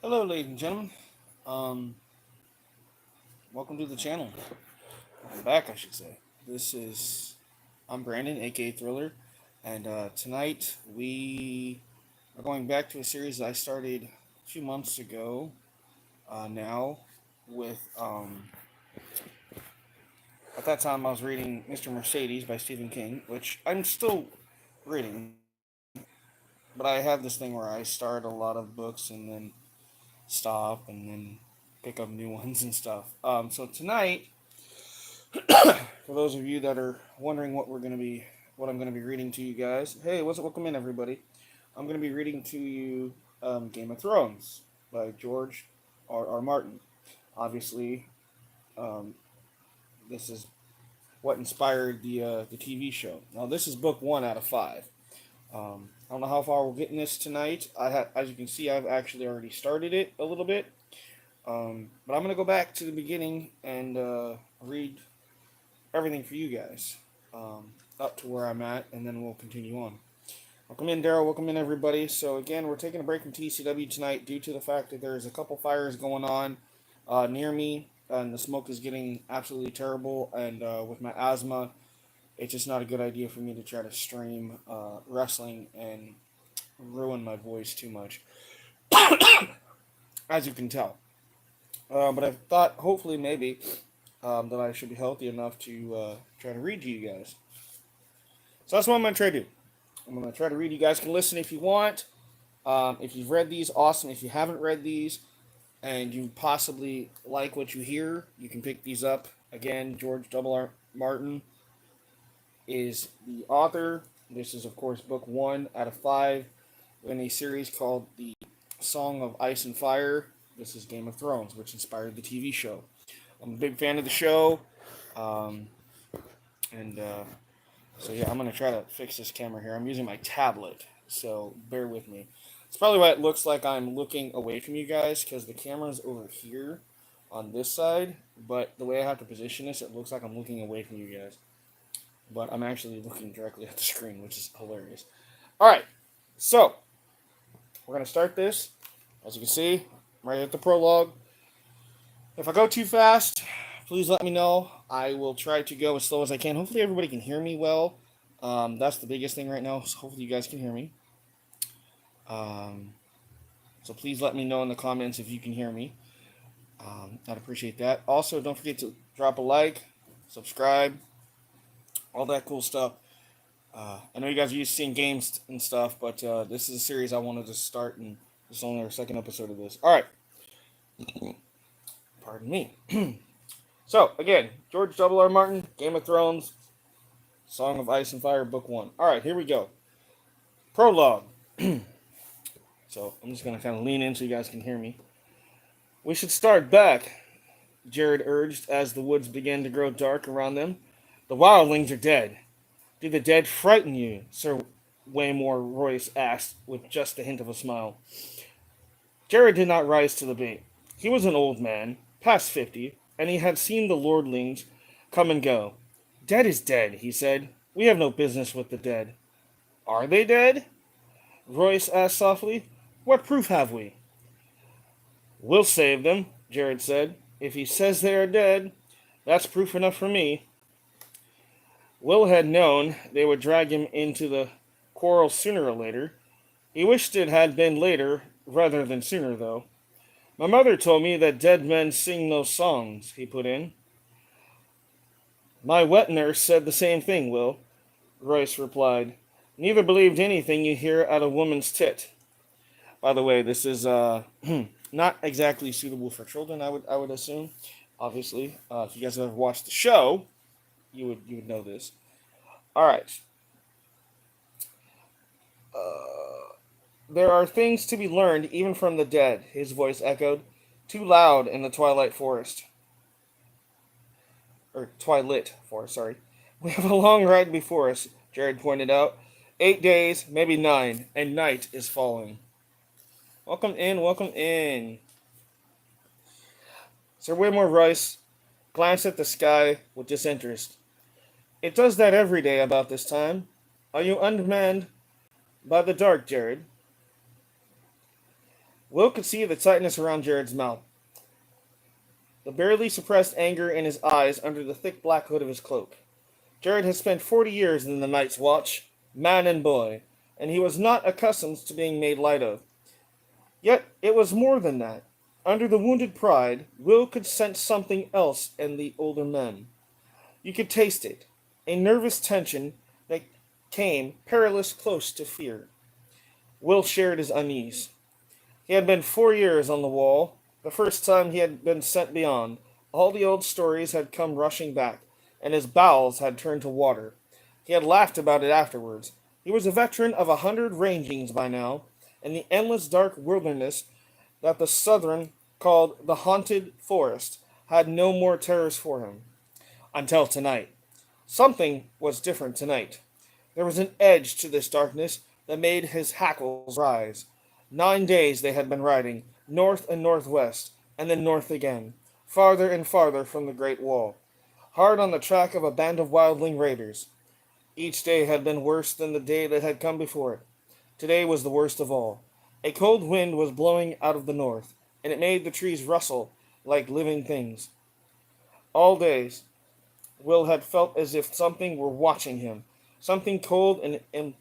Hello, ladies and gentlemen. Um, Welcome to the channel. Welcome back, I should say. This is I'm Brandon, aka Thriller, and tonight we are going back to a series that I started a few months ago. Now, with at that time I was reading Mr. Mercedes by Stephen King, which I'm still reading, but I have this thing where I start a lot of books and then stop and then pick up new ones and stuff. So tonight, for those of you that are wondering what I'm gonna be reading to you guys. Hey, welcome in everybody. I'm gonna be reading to you Game of Thrones by George R. Martin. Obviously, um, this is what inspired the TV show. Now, this is book one out of five. I don't know how far we'll get in this tonight. As you can see, I've actually already started it a little bit. But I'm gonna go back to the beginning and read everything for you guys up to where I'm at, and then we'll continue on. Welcome in, Daryl. Welcome in, everybody. So again, we're taking a break from TCW tonight due to the fact that there's a couple fires going on near me, and the smoke is getting absolutely terrible. And with my asthma, it's just not a good idea for me to try to stream wrestling and ruin my voice too much, as you can tell. But I thought, hopefully, maybe that I should be healthy enough to try to read to you guys. So that's what I'm going to try to do. I'm going to try to read. You guys can listen if you want. If you've read these, awesome. If you haven't read these and you possibly like what you hear, you can pick these up. Again, George R. Martin is the author. This is, of course, book one out of five in a series called The Song of Ice and Fire. This is Game of Thrones, which inspired the TV show. I'm a big fan of the show. Um, and So yeah, I'm gonna try to fix this camera here. I'm using my tablet, so bear with me. It's probably why it looks like I'm looking away from you guys because the camera's over here on this side. But the way I have to position this, it looks like I'm looking away from you guys. But I'm actually looking directly at the screen, which is hilarious. All right, so we're gonna start this. As you can see, I'm right at the prologue. If I go too fast, please let me know. I will try to go as slow as I can. Hopefully, everybody can hear me well. That's the biggest thing right now. So hopefully, you guys can hear me. Um, so please let me know in the comments if you can hear me. I'd appreciate that. Also, don't forget to drop a like, subscribe, all that cool stuff. I know you guys are used to seeing games and stuff, but this is a series I wanted to start, and this is only our second episode of this. All right. Pardon me. So, again, George R. Martin, Game of Thrones, Song of Ice and Fire, Book 1. Alright, here we go. Prologue. So, I'm just going to kind of lean in so you guys can hear me. We should start back, Jared urged as the woods began to grow dark around them. The wildlings are dead. Do the dead frighten you? Sir Waymore Royce asked with just the hint of a smile. Jared did not rise to the bait. He was an old man, past 50, and he had seen the lordlings come and go. Dead is dead, he said. We have no business with the dead. Are they dead? Royce asked softly. What proof have we? We'll save them, Jared said. If he says they are dead, that's proof enough for me. Will had known they would drag him into the quarrel sooner or later. He wished it had been later rather than sooner, though. My mother told me that dead men sing no songs, he put in. My wet nurse said the same thing, Will, Royce replied. Neither believed anything you hear out of woman's tit. By the way, this is not exactly suitable for children, I would assume. Obviously, if you guys have ever watched the show, you would know this. All right. There are things to be learned even from the dead, his voice echoed, too loud in the twilight forest. Or twilight forest, sorry. We have a long ride before us, Jared pointed out. 8 days, maybe 9, and night is falling. Welcome in, welcome in. Sir Waymore Royce glanced at the sky with disinterest. It does that every day about this time. Are you unmanned by the dark, Jared? Will could see the tightness around Jared's mouth, the barely suppressed anger in his eyes under the thick black hood of his cloak. Jared had spent 40 years in the Night's Watch, man and boy, and he was not accustomed to being made light of. Yet it was more than that. Under the wounded pride, Will could sense something else in the older men. You could taste it, a nervous tension that came perilous close to fear. Will shared his unease. He had been 4 years on the wall, the first time he had been sent beyond. All the old stories had come rushing back, and his bowels had turned to water. He had laughed about it afterwards. He was a veteran of 100 rangings by now, and the endless dark wilderness that the Southern called the Haunted Forest had no more terrors for him. Until tonight. Something was different tonight. There was an edge to this darkness that made his hackles rise. 9 days they had been riding, north and northwest, and then north again, farther and farther from the Great Wall, hard on the track of a band of wildling raiders. Each day had been worse than the day that had come before it. Today was the worst of all. A cold wind was blowing out of the north, and it made the trees rustle like living things. All days, Will had felt as if something were watching him, something cold and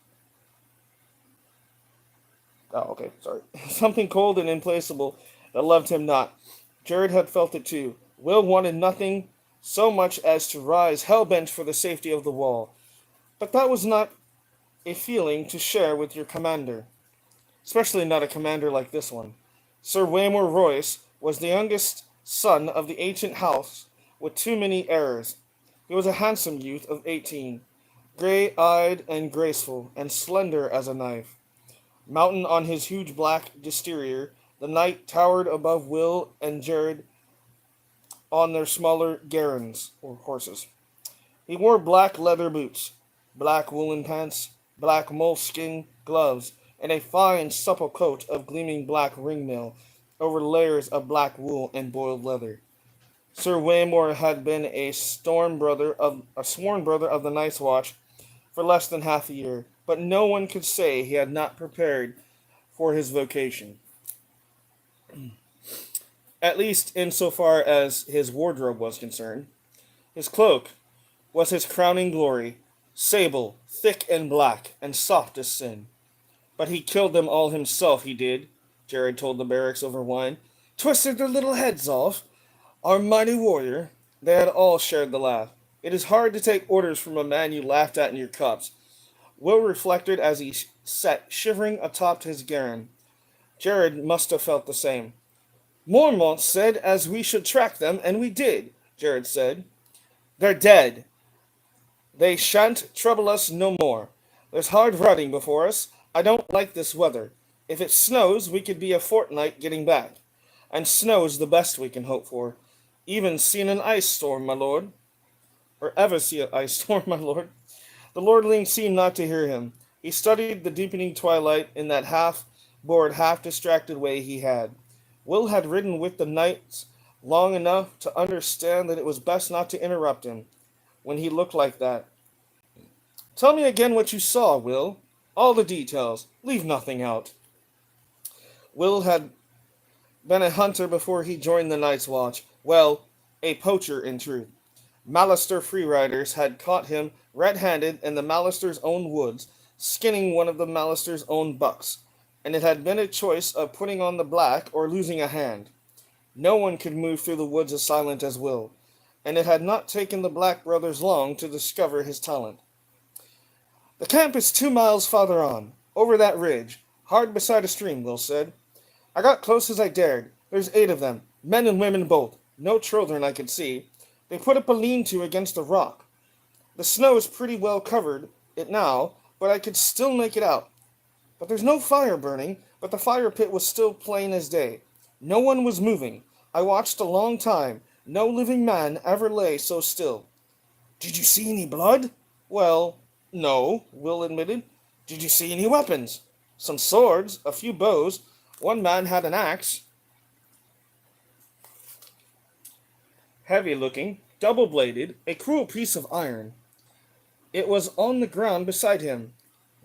something cold and implacable that loved him not. Jared had felt it too. Will wanted nothing so much as to rise hell-bent for the safety of the wall. But that was not a feeling to share with your commander, especially not a commander like this one. Sir Waymore Royce was the youngest son of the ancient house with too many errors. He was a handsome youth of 18, gray-eyed and graceful, and slender as a knife. Mounted on his huge black destrier, the knight towered above Will and Jared on their smaller garrons, or horses. He wore black leather boots, black woolen pants, black moleskin gloves, and a fine supple coat of gleaming black ringmail over layers of black wool and boiled leather. Sir Waymore had been a sworn brother of the Night's Watch for less than half a year, but no one could say he had not prepared for his vocation, at least in so far as his wardrobe was concerned. His cloak was his crowning glory, sable, thick and black, and soft as sin. But he killed them all himself, he did, Jared told the barracks over wine. Twisted their little heads off. Our mighty warrior. They had all shared the laugh. It is hard to take orders from a man you laughed at in your cups. Will reflected as he sat shivering atop his garron. Jared must have felt the same. Mormont said as we should track them, and we did, Jared said. They're dead. They shan't trouble us no more. There's hard riding before us. I don't like this weather. If it snows, we could be a fortnight getting back. And snow's the best we can hope for. Even seen an ice storm, my lord. Or ever see an ice storm, my lord. The lordling seemed not to hear him. He studied the deepening twilight in that half-bored, half-distracted way he had. Will had ridden with the knights long enough to understand that it was best not to interrupt him when he looked like that. Tell me again what you saw, Will. All the details. Leave nothing out. Will had been a hunter before he joined the Night's Watch. Well, a poacher in truth. Mallister freeriders had caught him red-handed in the Mallister's own woods, skinning one of the Mallister's own bucks, and it had been a choice of putting on the black or losing a hand. No one could move through the woods as silent as Will, and it had not taken the Black brothers long to discover his talent. The camp is 2 miles farther on, over that ridge, hard beside a stream, Will said. I got close as I dared. There's 8 of them, men and women both. No children I could see. They put up a lean-to against a rock. The snow is pretty well covered it now, but I could still make it out. But there's no fire burning, but the fire pit was still plain as day. No one was moving. I watched a long time. No living man ever lay so still. Did you see any blood? Well, no, Will admitted. Did you see any weapons? Some swords, a few bows. One man had an axe. Heavy-looking, double-bladed, a cruel piece of iron. It was on the ground beside him,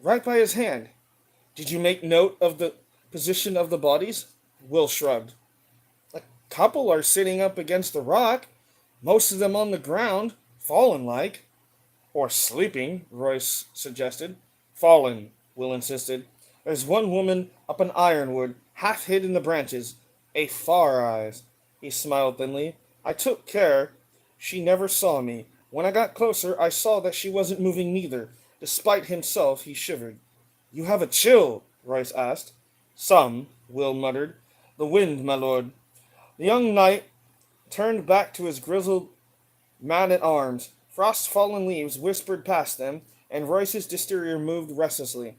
right by his hand. Did you make note of the position of the bodies? Will shrugged. A couple are sitting up against the rock, most of them on the ground, fallen like. Or sleeping, Royce suggested. Fallen, Will insisted. There's one woman up an ironwood, half hid in the branches. A Far Eyes. He smiled thinly. I took care. She never saw me. When I got closer, I saw that she wasn't moving neither. Despite himself, he shivered. You have a chill? Royce asked. Some, Will muttered. The wind, my lord. The young knight turned back to his grizzled man at arms. Frost fallen leaves whispered past them, and Royce's destrier moved restlessly.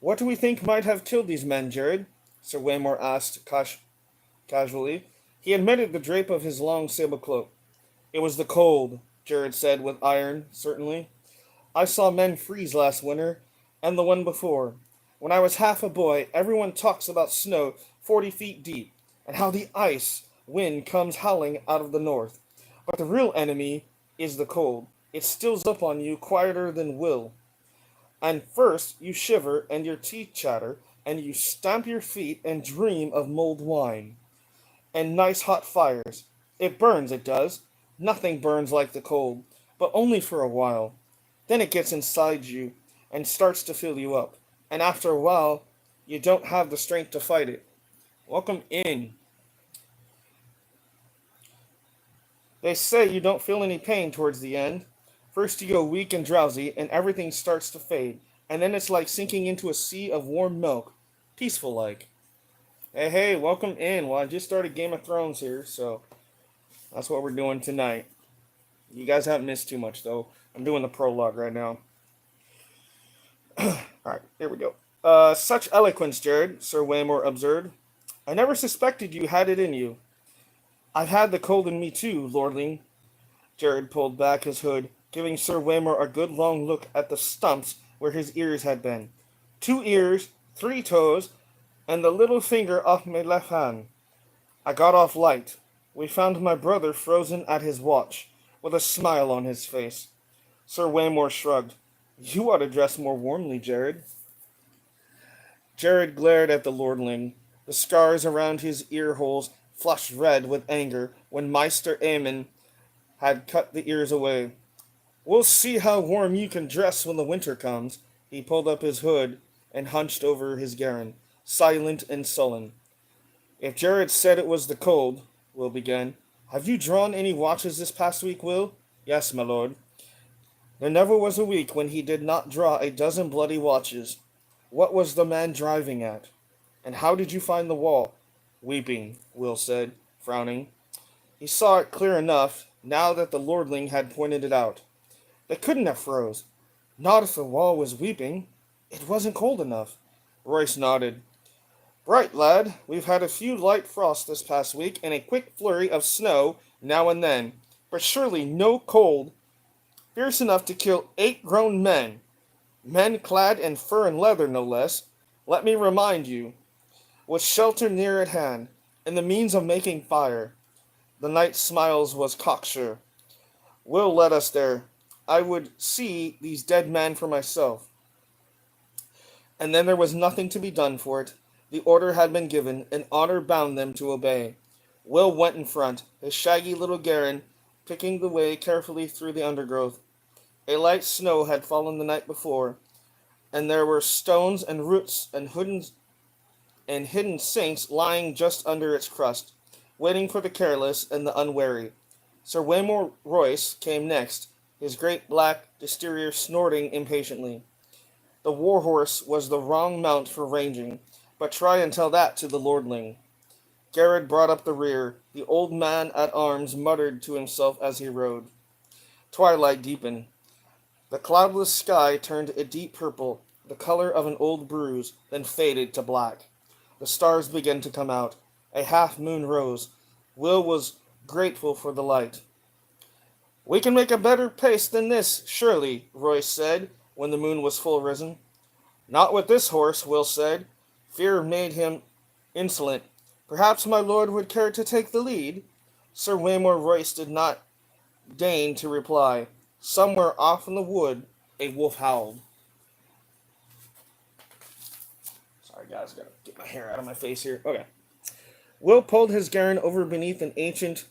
What do we think might have killed these men, Jared? Sir Waymore asked casually. He admitted the drape of his long sable cloak. It was the cold, Jared said with iron, certainly. I saw men freeze last winter, and the one before. When I was half a boy, everyone talks about snow 40 feet deep, and how the ice wind comes howling out of the north. But the real enemy is the cold. It steals up on you quieter than will. And first you shiver and your teeth chatter, and you stamp your feet and dream of mulled wine and nice hot fires. It burns, it does. Nothing burns like the cold, but only for a while. Then it gets inside you and starts to fill you up. And after a while, you don't have the strength to fight it. Welcome in. They say you don't feel any pain towards the end. First you go weak and drowsy, and everything starts to fade. And then it's like sinking into a sea of warm milk. Peaceful like. Hey, welcome in. Well, I just started Game of Thrones here, so that's what we're doing tonight. You guys haven't missed too much, though. I'm doing the prologue right now. Alright, here we go. Such eloquence, Jared, Sir Waymore observed. I never suspected you had it in you. I've had the cold in me too, lordling. Jared pulled back his hood, giving Sir Waymore a good long look at the stumps where his ears had been. 2 ears, 3 toes, and the little finger off my left hand. I got off light. We found my brother frozen at his watch, with a smile on his face. Sir Waymore shrugged. You ought to dress more warmly, Jared. Jared glared at the lordling. The scars around his ear holes flushed red with anger when Meister Aemon had cut the ears away. We'll see how warm you can dress when the winter comes. He pulled up his hood and hunched over his garron, silent and sullen. If Jared said it was the cold, Will began. Have you drawn any watches this past week, Will? Yes, my lord. There never was a week when he did not draw a dozen bloody watches. What was the man driving at? And how did you find the wall? Weeping, Will said, frowning. He saw it clear enough, now that the lordling had pointed it out. They couldn't have froze. Not if the wall was weeping. It wasn't cold enough. Royce nodded. Right, lad. We've had a few light frosts this past week and a quick flurry of snow now and then. But surely no cold fierce enough to kill 8 grown men. Men clad in fur and leather, no less. Let me remind you, with shelter near at hand, and the means of making fire. The knight's smiles was cocksure. Will led us there. I would see these dead men for myself. And then there was nothing to be done for it. The order had been given, and honor bound them to obey. Will went in front, his shaggy little garron picking the way carefully through the undergrowth. A light snow had fallen the night before, and there were stones and roots and hidden sinks lying just under its crust, waiting for the careless and the unwary. Sir Waymore Royce came next, his great black destrier snorting impatiently. The warhorse was the wrong mount for ranging, but try and tell that to the lordling. Garrett brought up the rear. The old man at arms muttered to himself as he rode. Twilight deepened. The cloudless sky turned a deep purple, the color of an old bruise, then faded to black. The stars began to come out. A half-moon rose. Will was grateful for the light. We can make a better pace than this, surely, Royce said, when the moon was full risen. Not with this horse, Will said. Fear made him insolent. Perhaps my lord would care to take the lead? Sir Waymore Royce did not deign to reply. Somewhere off in the wood, a wolf howled. Sorry, guys, gotta get my hair out of my face here. Okay. Will pulled his Garen over beneath an ancient,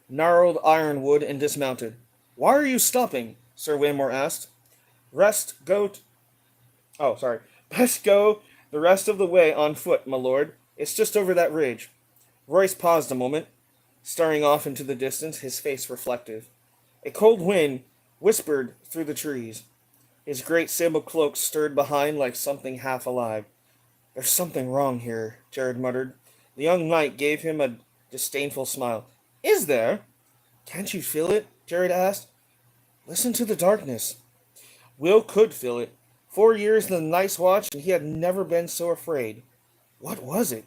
gnarled ironwood and dismounted. Why are you stopping? Sir Waymore asked. Rest, go. Oh, sorry. Best go the rest of the way on foot, my lord. It's just over that ridge. Royce paused a moment, staring off into the distance, his face reflective. A cold wind whispered through the trees. His great sable cloak stirred behind like something half alive. There's something wrong here, Jared muttered. The young knight gave him a disdainful smile. Is there? Can't you feel it? Jared asked. Listen to the darkness. Will could feel it. 4 years in the Night's Watch, and he had never been so afraid. What was it?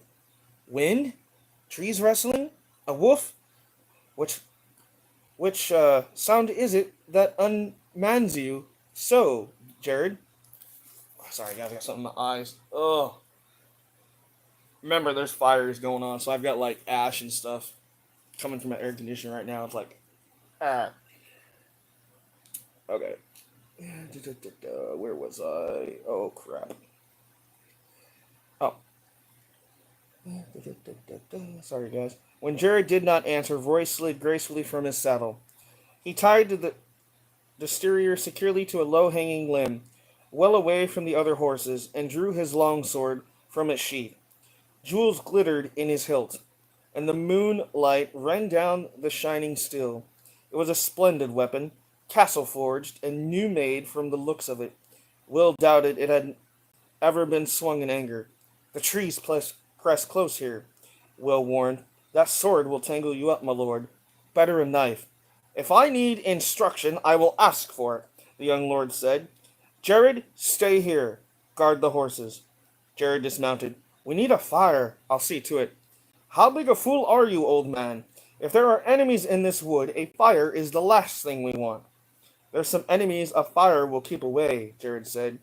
Wind? Trees rustling? A wolf? Which sound is it that unmans you so, Jared? Oh, sorry, guys, I got something in my eyes. Oh. Remember, there's fires going on, so I've got, like, ash and stuff coming from my air conditioner right now. It's like, ah. Okay. Where was I? Oh, crap. Oh. Sorry, guys. When Jared did not answer, Roy slid gracefully from his saddle. He tied the destrier securely to a low-hanging limb, well away from the other horses, and drew his long sword from its sheath. Jewels glittered in his hilt, and the moonlight ran down the shining steel. It was a splendid weapon, castle-forged and new-made from the looks of it. Will doubted it had ever been swung in anger. The trees press close here, Will warned. That sword will tangle you up, my lord. Better a knife. If I need instruction, I will ask for it, the young lord said. Jared, stay here. Guard the horses. Jared dismounted. We need a fire. I'll see to it. How big a fool are you, old man? If there are enemies in this wood, a fire is the last thing we want. There's some enemies a fire will keep away, Jared said.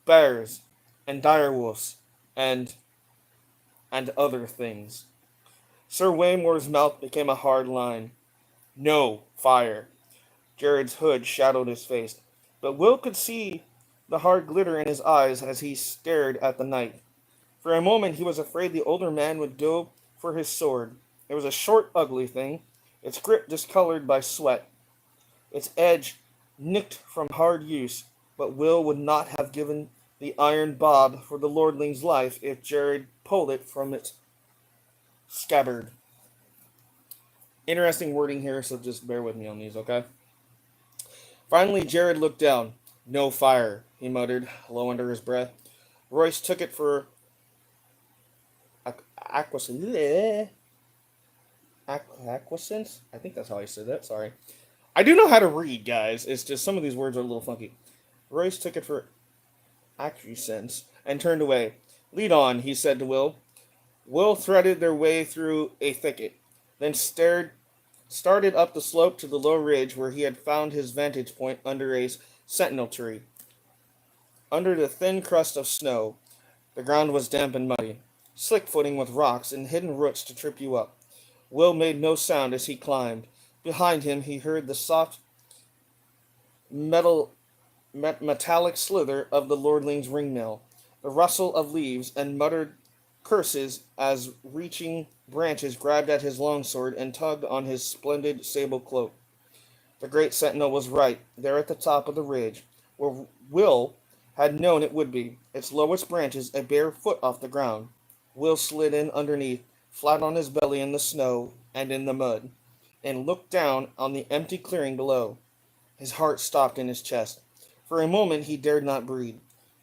Bears, and direwolves, and other things. Sir Waymore's mouth became a hard line. No fire. Jared's hood shadowed his face, but Will could see the hard glitter in his eyes as he stared at the knight. For a moment he was afraid the older man would go for his sword. It was a short, ugly thing, its grip discolored by sweat, its edge nicked from hard use, but Will would not have given the iron bob for the lordling's life if Jared pulled it from its scabbard. Interesting wording here, so just bear with me on these, okay? Finally, Jared looked down. No fire, he muttered, low under his breath. Royce took it for acquiescence. I think that's how I said that, sorry. I do know how to read, guys. It's just some of these words are a little funky. Royce took it for acquiescence and turned away. Lead on, he said to Will. Will threaded their way through a thicket, then started up the slope to the low ridge where he had found his vantage point under a sentinel tree. Under the thin crust of snow, the ground was damp and muddy, slick footing with rocks and hidden roots to trip you up. Will made no sound as he climbed. Behind him he heard the soft metallic slither of the lordling's ringmail, the rustle of leaves, and muttered curses as reaching branches grabbed at his longsword and tugged on his splendid sable cloak. The great sentinel was right, there at the top of the ridge, where Will had known it would be, its lowest branches a bare foot off the ground. Will slid in underneath, flat on his belly in the snow and in the mud, and looked down on the empty clearing below. His heart stopped in his chest. For a moment he dared not breathe.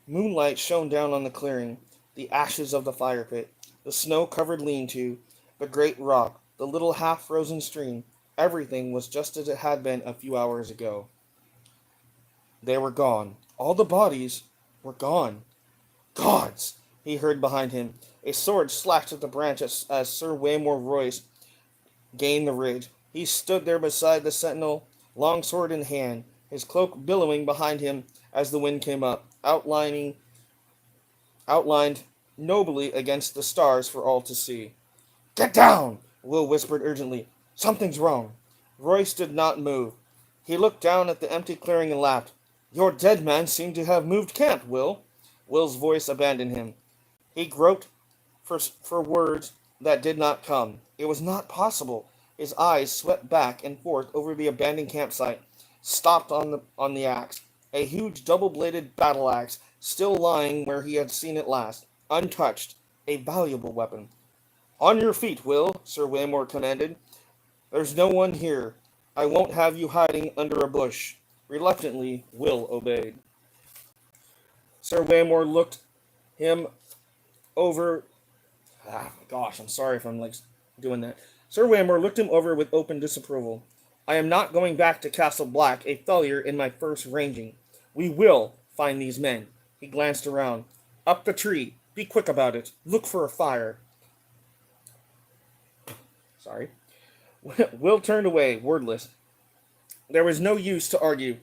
Moonlight shone down on the clearing, the ashes of the fire pit, the snow-covered lean-to, the great rock, the little half-frozen stream. Everything was just as it had been a few hours ago. They were gone. All the bodies were gone. Gods! He heard behind him. A sword slashed at the branch as Sir Waymore Royce gained the ridge. He stood there beside the sentinel, long sword in hand, his cloak billowing behind him as the wind came up, outlined nobly against the stars for all to see. Get down! Will whispered urgently. Something's wrong. Royce did not move. He looked down at the empty clearing and laughed. Your dead man seemed to have moved camp, Will. Will's voice abandoned him. He groped for words, that did not come. It was not possible. His eyes swept back and forth over the abandoned campsite, stopped on the axe. A huge double-bladed battle axe, still lying where he had seen it last, untouched, a valuable weapon. On your feet, Will, Sir Waymore commanded. There's no one here. I won't have you hiding under a bush. Reluctantly, Will obeyed. Sir Waymore looked him over. Gosh, I'm sorry if I'm doing that. Sir Waymore looked him over with open disapproval. I am not going back to Castle Black, a failure in my first ranging. We will find these men. He glanced around. Up the tree. Be quick about it. Look for a fire. Sorry. Will turned away, wordless. There was no use to argue.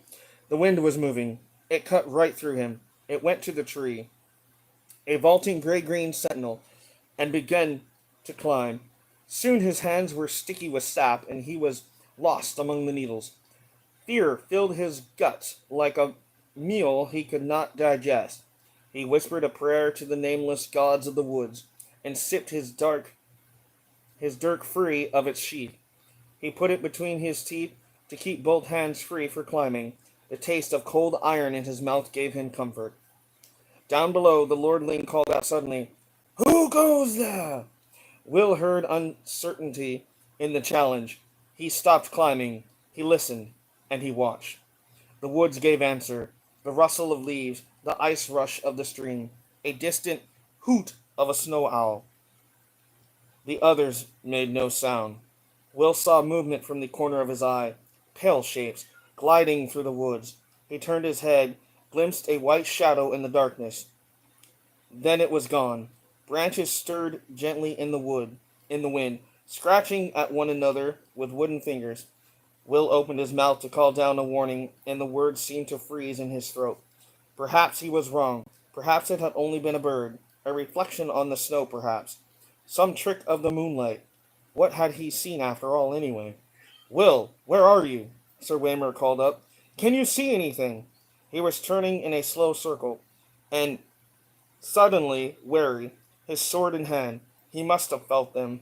The wind was moving. It cut right through him. It went to the tree, a vaulting gray-green sentinel, and began to climb. Soon his hands were sticky with sap, and he was lost among the needles. Fear filled his guts like a meal he could not digest. He whispered a prayer to the nameless gods of the woods, and sipped his dirk free of its sheath. He put it between his teeth to keep both hands free for climbing. The taste of cold iron in his mouth gave him comfort. Down below, the lordling called out suddenly, Who goes there? Will heard uncertainty in the challenge. He stopped climbing. He listened, and he watched. The woods gave answer. The rustle of leaves, the ice rush of the stream, a distant hoot of a snow owl. The others made no sound. Will saw movement from the corner of his eye, pale shapes, gliding through the woods. He turned his head, glimpsed a white shadow in the darkness. Then it was gone. Branches stirred gently in the wind, scratching at one another with wooden fingers. Will opened his mouth to call down a warning, and the words seemed to freeze in his throat. Perhaps he was wrong. Perhaps it had only been a bird, a reflection on the snow, perhaps. Some trick of the moonlight. What had he seen after all, anyway? Will, where are you? Sir Waymore called up. Can you see anything? He was turning in a slow circle, and suddenly wary, his sword in hand. He must have felt them,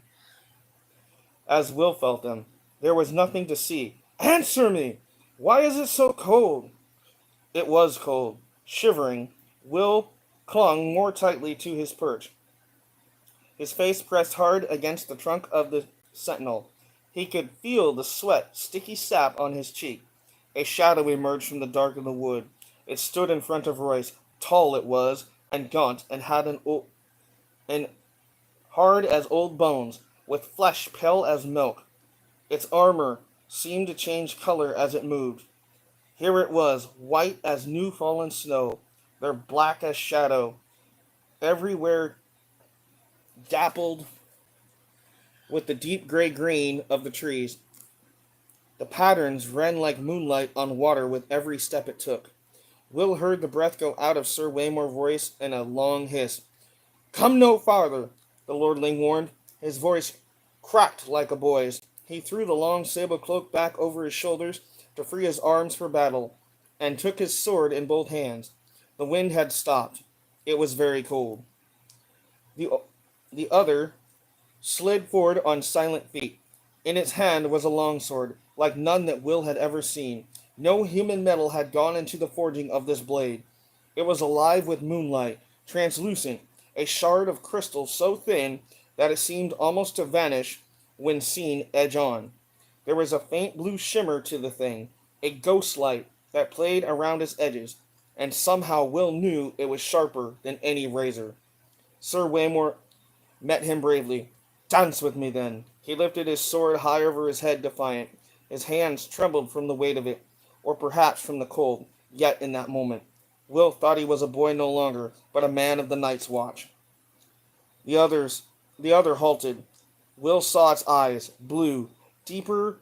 as Will felt them. There was nothing to see. Answer me! Why is it so cold? It was cold. Shivering, Will clung more tightly to his perch, his face pressed hard against the trunk of the sentinel. He could feel the sweat, sticky sap on his cheek. A shadow emerged from the dark of the wood. It stood in front of Royce. Tall it was, and gaunt, and had and hard as old bones, with flesh pale as milk. Its armor seemed to change color as it moved. Here it was, white as new fallen snow, there black as shadow, everywhere dappled with the deep gray green of the trees. The patterns ran like moonlight on water with every step it took. Will heard the breath go out of Sir Waymore's voice in a long hiss. Come no farther, the lordling warned. His voice cracked like a boy's. He threw the long sable cloak back over his shoulders to free his arms for battle, and took his sword in both hands. The wind had stopped. It was very cold. The, the other slid forward on silent feet. In its hand was a longsword, like none that Will had ever seen. No human metal had gone into the forging of this blade. It was alive with moonlight, translucent, a shard of crystal so thin that it seemed almost to vanish when seen edge on. There was a faint blue shimmer to the thing, a ghost light that played around its edges, and somehow Will knew it was sharper than any razor. Sir Waymore met him bravely. Dance with me, then. He lifted his sword high over his head, defiant. His hands trembled from the weight of it, or perhaps from the cold, yet in that moment, Will thought he was a boy no longer, but a man of the night's watch. The other halted. Will saw its eyes, blue, deeper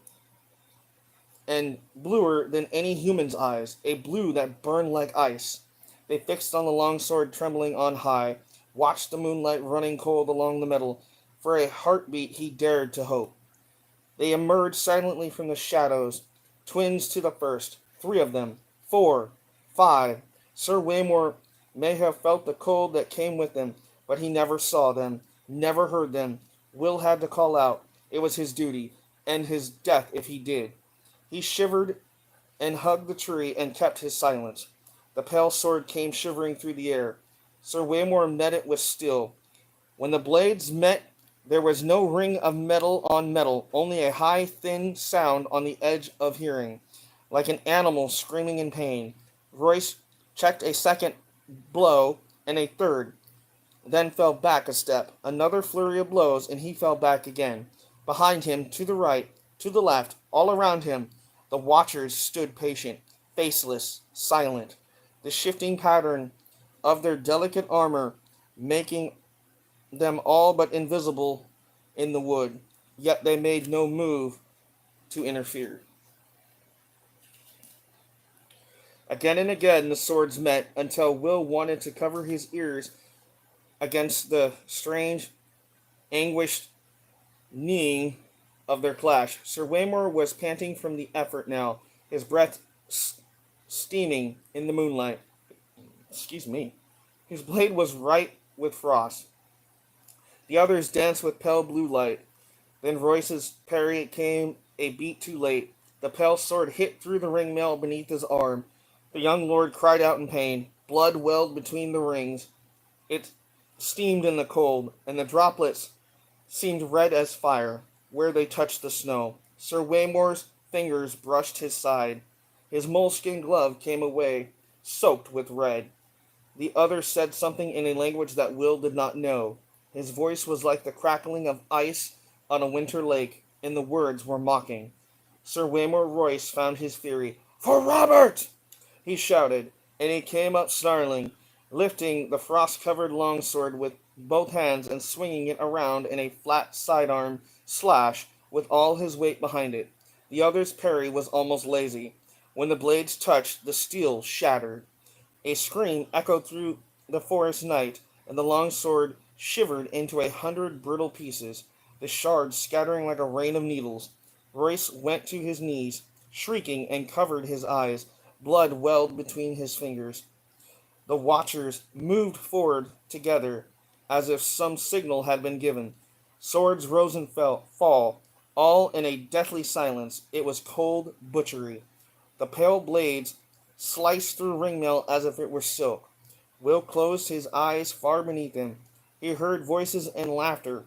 and bluer than any human's eyes, a blue that burned like ice. They fixed on the longsword trembling on high, watched the moonlight running cold along the metal. For a heartbeat he dared to hope. They emerged silently from the shadows, twins to the first, 3 of them, 4, 5. Sir Waymore may have felt the cold that came with them, but he never saw them, never heard them. Will had to call out. It was his duty, and his death if he did. He shivered and hugged the tree and kept his silence. The pale sword came shivering through the air. Sir Waymore met it with steel. When the blades met, there was no ring of metal on metal, only a high, thin sound on the edge of hearing, like an animal screaming in pain. Royce checked a second blow and a third, then fell back a step. Another flurry of blows, and he fell back again. Behind him, to the right, to the left, all around him, the watchers stood patient, faceless, silent, the shifting pattern of their delicate armor making them all but invisible in the wood. Yet they made no move to interfere. Again and again the swords met until Will wanted to cover his ears against the strange, anguished kneeing of their clash. Sir Waymore was panting from the effort now, his breath steaming in the moonlight. Excuse me. His blade was white with frost. The others danced with pale blue light. Then Royce's parry came a beat too late. The pale sword hit through the ring mail beneath his arm. The young lord cried out in pain. Blood welled between the rings. It steamed in the cold, and the droplets seemed red as fire where they touched the snow. Sir Waymore's fingers brushed his side. His moleskin glove came away, soaked with red. The other said something in a language that Will did not know. His voice was like the crackling of ice on a winter lake, and the words were mocking. Sir Waymore Royce found his fury. "For Robert!" he shouted, and he came up snarling, lifting the frost-covered longsword with both hands and swinging it around in a flat sidearm slash with all his weight behind it. The other's parry was almost lazy. When the blades touched, the steel shattered. A scream echoed through the forest night, and the longsword shivered into 100 brittle pieces, the shards scattering like a rain of needles. Royce went to his knees, shrieking, and covered his eyes. Blood welled between his fingers. The watchers moved forward together, as if some signal had been given. Swords rose and fall, all in a deathly silence. It was cold butchery. The pale blades sliced through ringmail as if it were silk. Will closed his eyes far beneath him. He heard voices and laughter,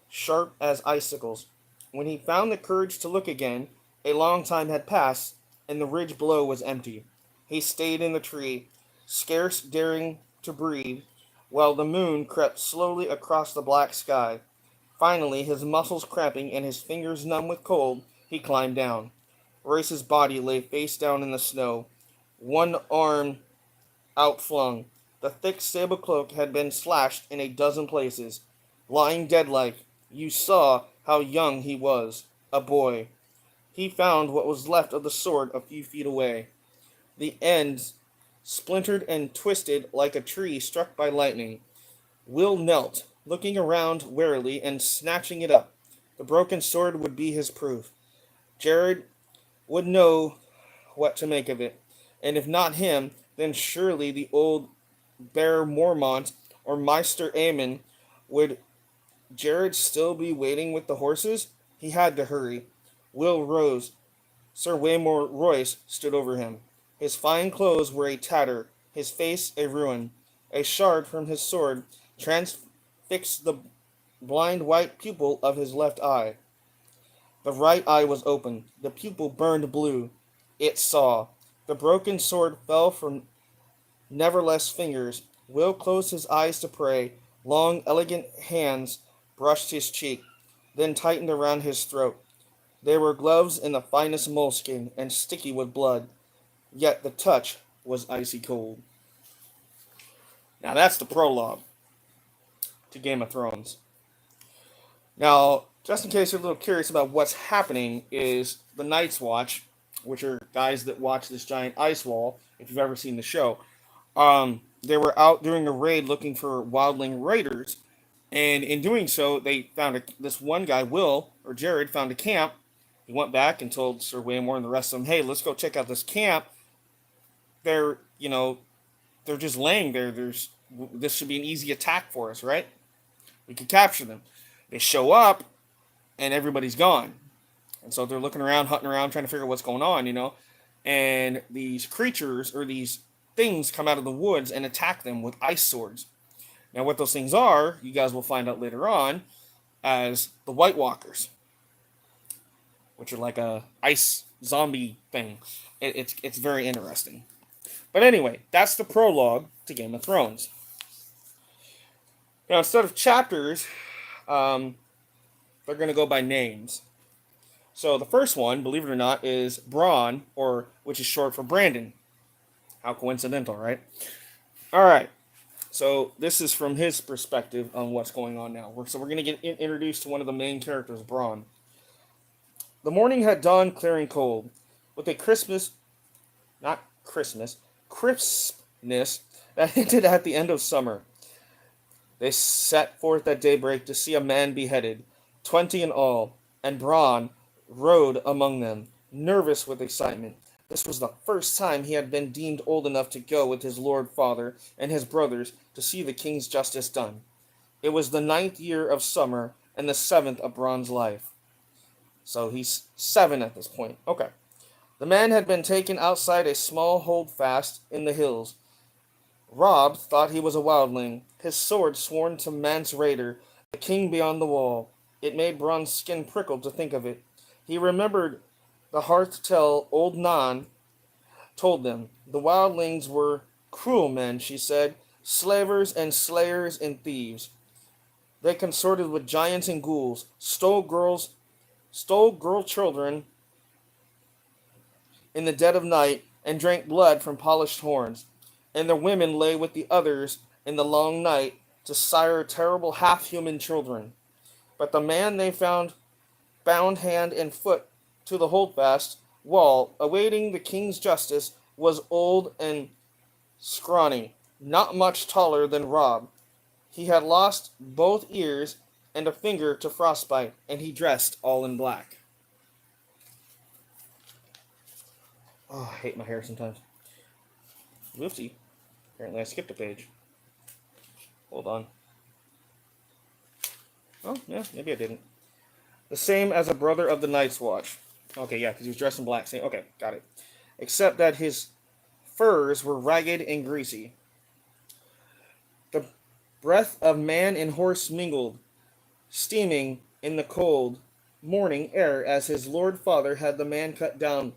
sharp as icicles. When he found the courage to look again, a long time had passed, and the ridge below was empty. He stayed in the tree, scarce daring to breathe, while the moon crept slowly across the black sky. Finally, his muscles cramping and his fingers numb with cold, he climbed down. Royce's body lay face down in the snow, one arm outflung. The thick sable cloak had been slashed in a dozen places. Lying dead-like, you saw how young he was. A boy. He found what was left of the sword a few feet away. The ends splintered and twisted like a tree struck by lightning. Will knelt, looking around warily and snatching it up. The broken sword would be his proof. Jared would know what to make of it. And if not him, then surely the old Bear Mormont or Meister Aemon. Would Jared still be waiting with the horses? He had to hurry. Will rose. Sir Waymore Royce stood over him. His fine clothes were a tatter, his face a ruin. A shard from his sword transfixed the blind white pupil of his left eye. The right eye was open. The pupil burned blue. It saw. The broken sword fell from Neverless fingers. Will closed his eyes to pray. Long, elegant hands brushed his cheek, then tightened around his throat. They were gloves in the finest moleskin and sticky with blood, yet the touch was icy cold. Now that's the prologue to Game of Thrones. Now, just in case you're a little curious about what's happening, is the Night's Watch, which are guys that watch this giant ice wall, if you've ever seen the show. They were out doing a raid looking for wildling raiders, and in doing so, they found this one guy, Will, or Jared, found a camp. He went back and told Sir Waymore and the rest of them, hey, let's go check out this camp. They're, they're just laying there. This should be an easy attack for us, right? We could capture them. They show up and everybody's gone. And so they're looking around, hunting around, trying to figure out what's going on, And these creatures or these things come out of the woods and attack them with ice swords. Now, what those things are, you guys will find out later on as the White Walkers, which are like a ice zombie thing. It's very interesting. But anyway, that's the prologue to Game of Thrones. Now, instead of chapters, they're going to go by names. So the first one, believe it or not, is Bronn, or which is short for Brandon. How coincidental, right? All right. So this is from his perspective on what's going on now. So we're going to get introduced to one of the main characters, Bronn. The morning had dawned clear and cold, with a crispness that hinted at the end of summer. They set forth at daybreak to see a man beheaded, 20 in all, and Bronn rode among them, nervous with excitement. This was the first time he had been deemed old enough to go with his lord father and his brothers to see the king's justice done. It was the 9th year of summer and the 7th of Bronn's life. So he's 7 at this point. Okay. The man had been taken outside a small holdfast in the hills. Robb thought he was a wildling, his sword sworn to Mance Rayder, the king beyond the wall. It made Bronn's skin prickle to think of it. He remembered the hearth tale old Nan told them. The wildlings were cruel men, she said, slavers and slayers and thieves. They consorted with giants and ghouls, stole girl children in the dead of night, and drank blood from polished horns. And their women lay with the others in the long night to sire terrible half-human children. But the man they found bound hand and foot to the holdfast wall, awaiting the king's justice, was old and scrawny, not much taller than Robb. He had lost both ears and a finger to frostbite, and he dressed all in black. Oh, I hate my hair sometimes. Whoopsie. Apparently I skipped a page. Hold on. Oh, yeah, maybe I didn't. The same as a brother of the Night's Watch. Okay, yeah, because he was dressed in black. Same. Okay, got it. Except that his furs were ragged and greasy. The breath of man and horse mingled, steaming in the cold morning air as his lord father had the man cut down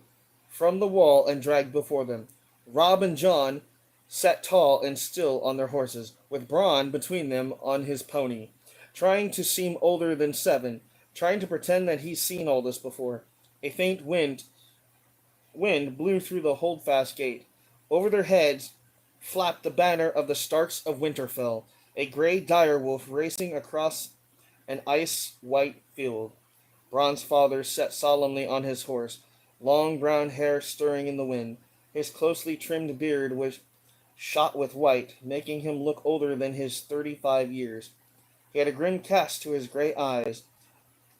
from the wall and dragged before them. Robb and Jon sat tall and still on their horses, with Bronn between them on his pony, trying to seem older than 7, trying to pretend that he's seen all this before. A faint wind blew through the holdfast gate. Over their heads flapped the banner of the Starks of Winterfell, a grey direwolf racing across an ice-white field. Bronn's father sat solemnly on his horse, long brown hair stirring in the wind. His closely trimmed beard was shot with white, making him look older than his 35 years. He had a grim cast to his grey eyes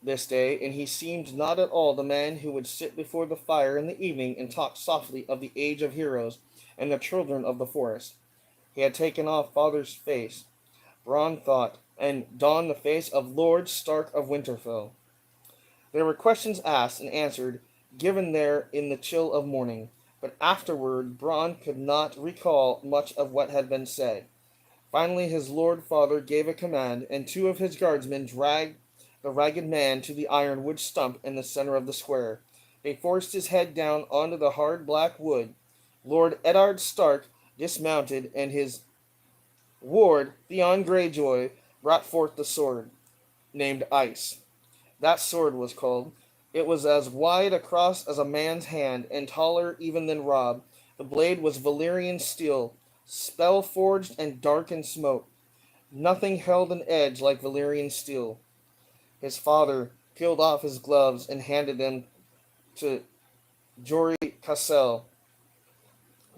this day, and he seemed not at all the man who would sit before the fire in the evening and talk softly of the age of heroes and the children of the forest. He had taken off father's face, Bronn thought, and donned the face of Lord Stark of Winterfell. There were questions asked and answered, given there in the chill of morning, but afterward Bronn could not recall much of what had been said. Finally his lord father gave a command, and 2 of his guardsmen dragged the ragged man to the ironwood stump in the center of the square. They forced his head down onto the hard black wood. Lord Eddard Stark dismounted, and his ward, Theon Greyjoy, brought forth the sword, named Ice. That sword was called. It was as wide across as a man's hand, and taller even than Robb. The blade was Valyrian steel, spell-forged and dark in smoke. Nothing held an edge like Valyrian steel. His father peeled off his gloves and handed them to Jory Cassel,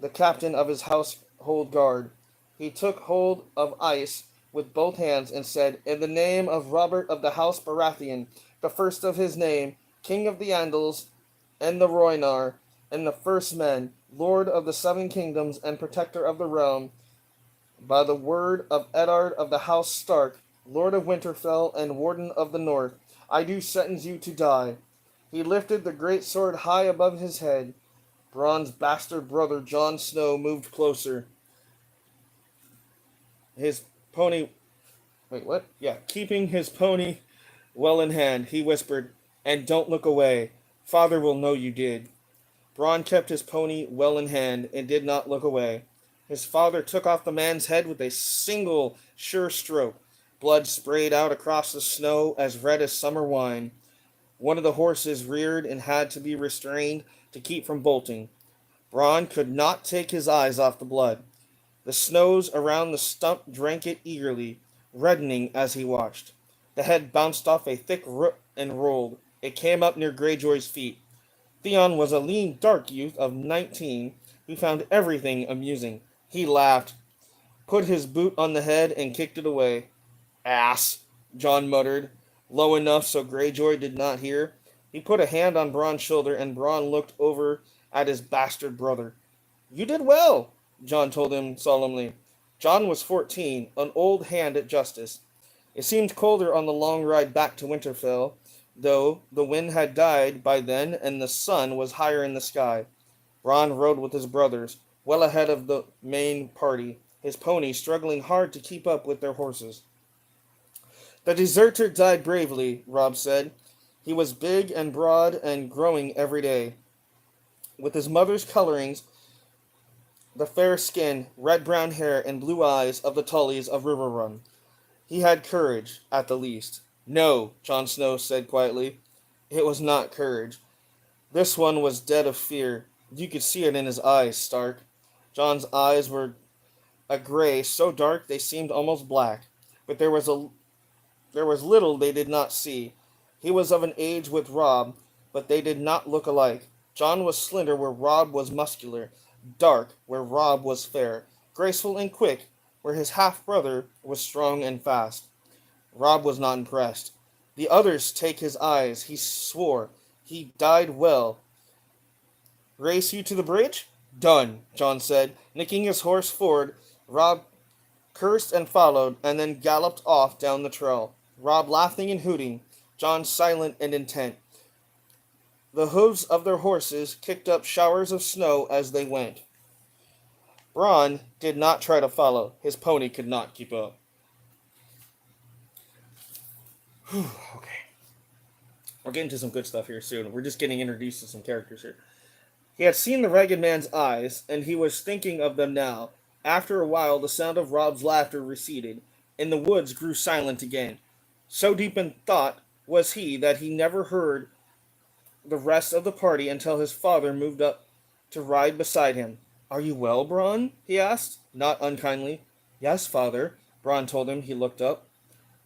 the captain of his household guard. He took hold of Ice with both hands and said, "In the name of Robert of the House Baratheon, the first of his name, King of the Andals and the Rhoynar, and the first men, Lord of the 7 kingdoms and protector of the realm, by the word of Eddard of the House Stark, Lord of Winterfell and Warden of the North, I do sentence you to die. He lifted the great sword high above his head. Bron's bastard brother Jon Snow moved closer. His pony. Wait, what? Yeah, keeping his pony well in hand, he whispered, "And don't look away. Father will know you did." Bronn kept his pony well in hand and did not look away. His father took off the man's head with a single sure stroke. Blood sprayed out across the snow as red as summer wine. One of the horses reared and had to be restrained to keep from bolting. Bronn could not take his eyes off the blood. The snows around the stump drank it eagerly, reddening as he watched. The head bounced off a thick root and rolled. It came up near Greyjoy's feet. Theon was a lean, dark youth of 19 who found everything amusing. He laughed, put his boot on the head, and kicked it away. "Ass," Jon muttered, low enough so Greyjoy did not hear. He put a hand on Bronn's shoulder, and Bronn looked over at his bastard brother. "You did well," Jon told him solemnly. Jon was 14, an old hand at justice. It seemed colder on the long ride back to Winterfell, though the wind had died by then and the sun was higher in the sky. Bronn rode with his brothers, well ahead of the main party, his pony struggling hard to keep up with their horses. "The deserter died bravely," Robb said. "He was big and broad and growing every day. With his mother's colorings, the fair skin, red-brown hair, and blue eyes of the Tullys of Riverrun. He had courage, at the least." "No," Jon Snow said quietly. "It was not courage. This one was dead of fear. You could see it in his eyes, Stark." Jon's eyes were a gray so dark they seemed almost black, but there was little they did not see. He was of an age with Robb, but they did not look alike. Jon was slender where Robb was muscular, dark where Robb was fair, graceful and quick where his half-brother was strong and fast. Robb was not impressed. "The others take his eyes," he swore. "He died well." "Race you to the bridge?" "Done," Jon said. Nicking his horse forward, Robb cursed and followed, and then galloped off down the trail. Robb laughing and hooting, Jon silent and intent. The hooves of their horses kicked up showers of snow as they went. Bronn did not try to follow. His pony could not keep up. Okay. We're getting to some good stuff here soon. We're just getting introduced to some characters here. He had seen the ragged man's eyes, and he was thinking of them now. After a while, the sound of Robb's laughter receded, and the woods grew silent again. So deep in thought was he that he never heard the rest of the party until his father moved up to ride beside him. "Are you well, Bronn?" he asked, not unkindly. "Yes, father," Bronn told him. He looked up.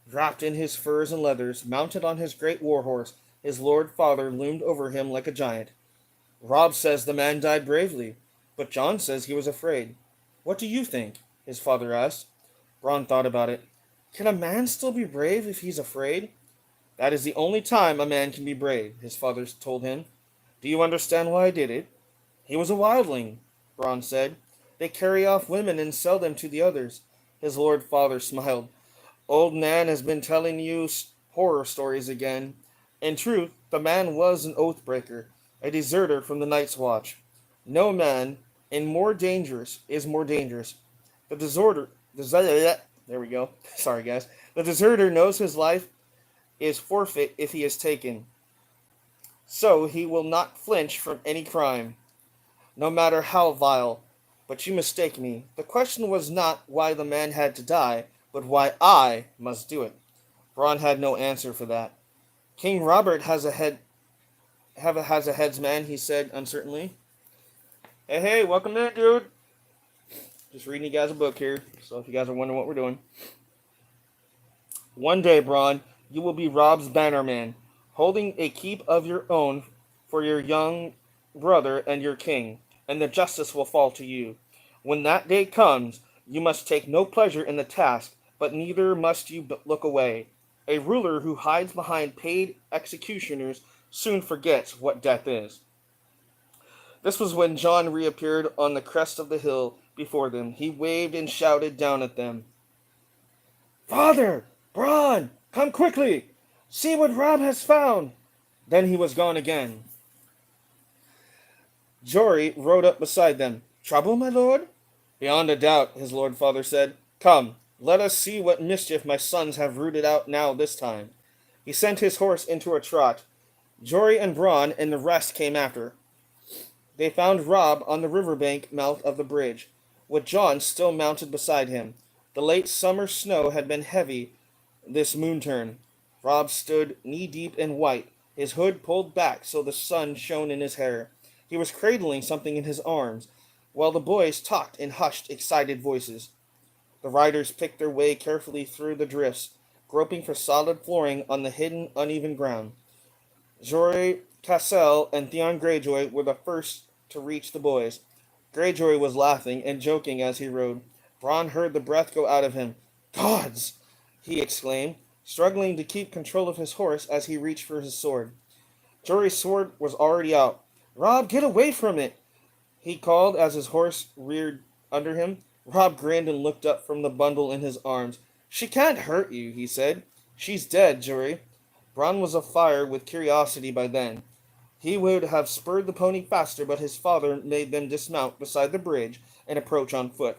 Wrapped in his furs and leathers, mounted on his great war-horse, his lord father loomed over him like a giant. "Robb says the man died bravely, but Jon says he was afraid. What do you think?" his father asked. Bronn thought about it. "Can a man still be brave if he's afraid?" "That is the only time a man can be brave," his father told him. "Do you understand why I did it?" "He was a wildling," Bronn said. "They carry off women and sell them to the others." His lord father smiled. "Old Nan has been telling you horror stories again. In truth, the man was an oath-breaker, a deserter from the Night's Watch. No man is more dangerous. The there we go. Sorry, guys. The deserter knows his life is forfeit if he is taken. So he will not flinch from any crime, no matter how vile. But you mistake me. The question was not why the man had to die, but why I must do it." Bronn had no answer for that. "King Robert has a headsman," he said uncertainly. Hey, welcome in, dude. Just reading you guys a book here, so if you guys are wondering what we're doing. "One day, Bronn, you will be Robb's bannerman, holding a keep of your own for your young brother and your king, and the justice will fall to you. When that day comes, you must take no pleasure in the task, but neither must you look away. A ruler who hides behind paid executioners soon forgets what death is." This was when Jon reappeared on the crest of the hill before them. He waved and shouted down at them. "Father!" Bron, come quickly! See what Rob has found! Then he was gone again. Jory rode up beside them. Trouble, my lord? Beyond a doubt, his lord father said. Come, let us see what mischief my sons have rooted out now this time. He sent his horse into a trot. Jory and Bron and the rest came after. They found Rob on the riverbank mouth of the bridge, with John still mounted beside him. The late summer snow had been heavy this moon turn. Rob stood knee deep in white, his hood pulled back so the sun shone in his hair. He was cradling something in his arms, while the boys talked in hushed, excited voices. The riders picked their way carefully through the drifts, groping for solid flooring on the hidden, uneven ground. Jory Cassell and Theon Greyjoy were the first to reach the boys. Greyjoy was laughing and joking as he rode. Bronn heard the breath go out of him. Gods! He exclaimed, struggling to keep control of his horse as he reached for his sword. Jory's sword was already out. Rob, get away from it! He called as his horse reared under him. Rob grinned and looked up from the bundle in his arms. She can't hurt you, he said. She's dead, Jory. Bronn was afire with curiosity by then. He would have spurred the pony faster, but his father made them dismount beside the bridge and approach on foot.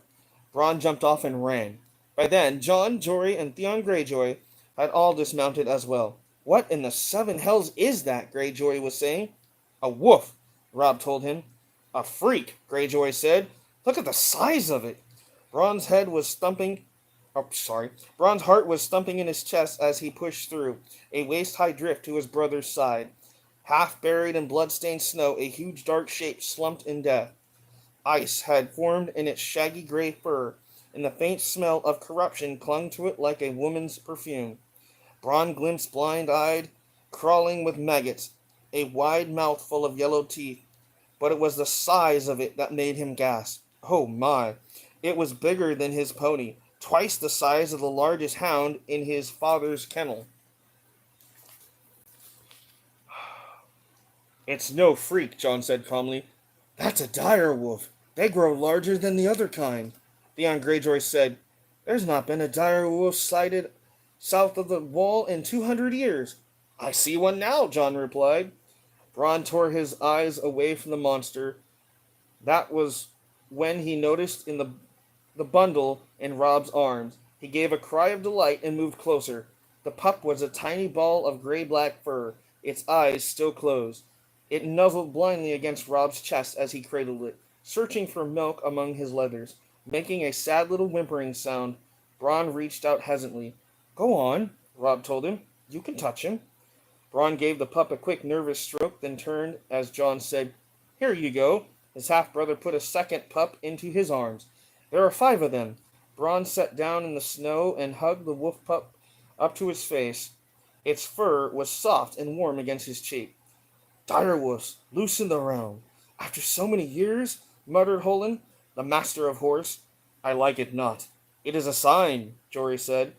Bronn jumped off and ran. By then, John, Jory, and Theon Greyjoy had all dismounted as well. What in the seven hells is that? Greyjoy was saying. A wolf, Rob told him. A freak, Greyjoy said. Look at the size of it. Bronn's head was thumping. Oh, sorry. Bronn's heart was thumping in his chest as he pushed through a waist-high drift to his brother's side. Half buried in blood-stained snow, a huge dark shape slumped in death. Ice had formed in its shaggy gray fur, and the faint smell of corruption clung to it like a woman's perfume. Bronn glimpsed blind-eyed, crawling with maggots, a wide mouth full of yellow teeth. But it was the size of it that made him gasp. Oh my! It was bigger than his pony, twice the size of the largest hound in his father's kennel. It's no freak, John said calmly. That's a dire wolf. They grow larger than the other kind. Theon Greyjoy said, There's not been a dire wolf sighted south of the wall in 200 years. I see one now, John replied. Bronn tore his eyes away from the monster. That was when he noticed in the bundle in Rob's arms. He gave a cry of delight and moved closer. The pup was a tiny ball of gray-black fur, its eyes still closed. It nuzzled blindly against Rob's chest as he cradled it, searching for milk among his leathers. Making a sad little whimpering sound, Bronn reached out hesitantly. Go on, Rob told him. You can touch him. Bronn gave the pup a quick nervous stroke, then turned as John said, Here you go. His half-brother put a second pup into his arms. There are 5 of them. Bronn sat down in the snow and hugged the wolf pup up to his face. Its fur was soft and warm against his cheek. Direwolves, loose in the realm. After so many years, muttered Holland, the master of horse. I like it not. It is a sign, Jory said.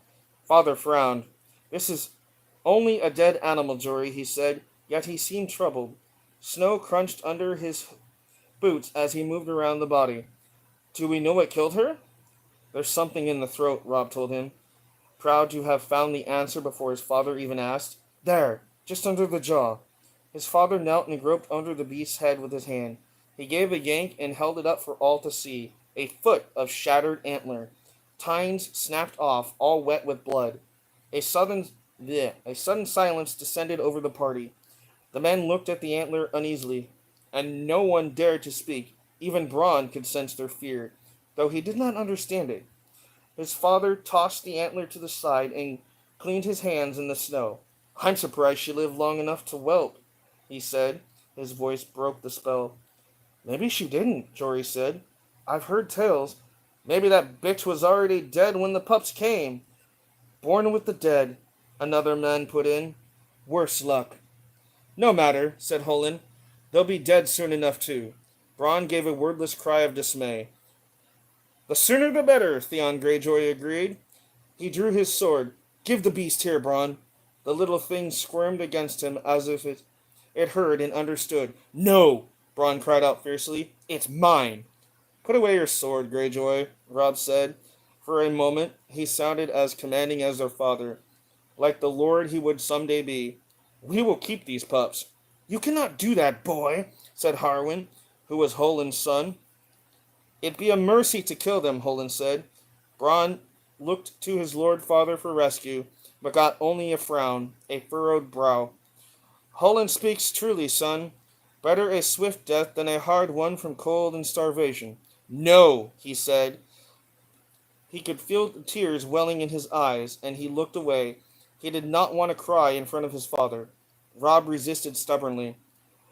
Father frowned. This is only a dead animal, Jory, he said, yet he seemed troubled. Snow crunched under his boots as he moved around the body. Do we know what killed her? There's something in the throat, Rob told him, proud to have found the answer before his father even asked. There, just under the jaw. His father knelt and groped under the beast's head with his hand. He gave a yank and held it up for all to see. A foot of shattered antler. Tines snapped off, all wet with blood. A sudden silence descended over the party. The men looked at the antler uneasily, and no one dared to speak. Even Bronn could sense their fear, though he did not understand it. His father tossed the antler to the side and cleaned his hands in the snow. I'm surprised she lived long enough to whelp, he said. His voice broke the spell. Maybe she didn't, Jory said. I've heard tales. Maybe that bitch was already dead when the pups came. Born with the dead, another man put in. Worse luck. No matter, said Holland. They'll be dead soon enough, too. Bronn gave a wordless cry of dismay. The sooner the better, Theon Greyjoy agreed. He drew his sword. Give the beast here, Bronn. The little thing squirmed against him as if it heard and understood. No, Bronn cried out fiercely. It's mine. Put away your sword, Greyjoy, Rob said. For a moment, he sounded as commanding as their father. like the lord he would someday be. We will keep these pups. You cannot do that, boy, said Harwin, who was Holin's son. It'd be a mercy to kill them, Holin said. Bronn looked to his lord father for rescue, but got only a frown, a furrowed brow. Holland speaks truly, son. Better a swift death than a hard one from cold and starvation. No, he said. He could feel the tears welling in his eyes, and he looked away. He did not want to cry in front of his father. Robb resisted stubbornly.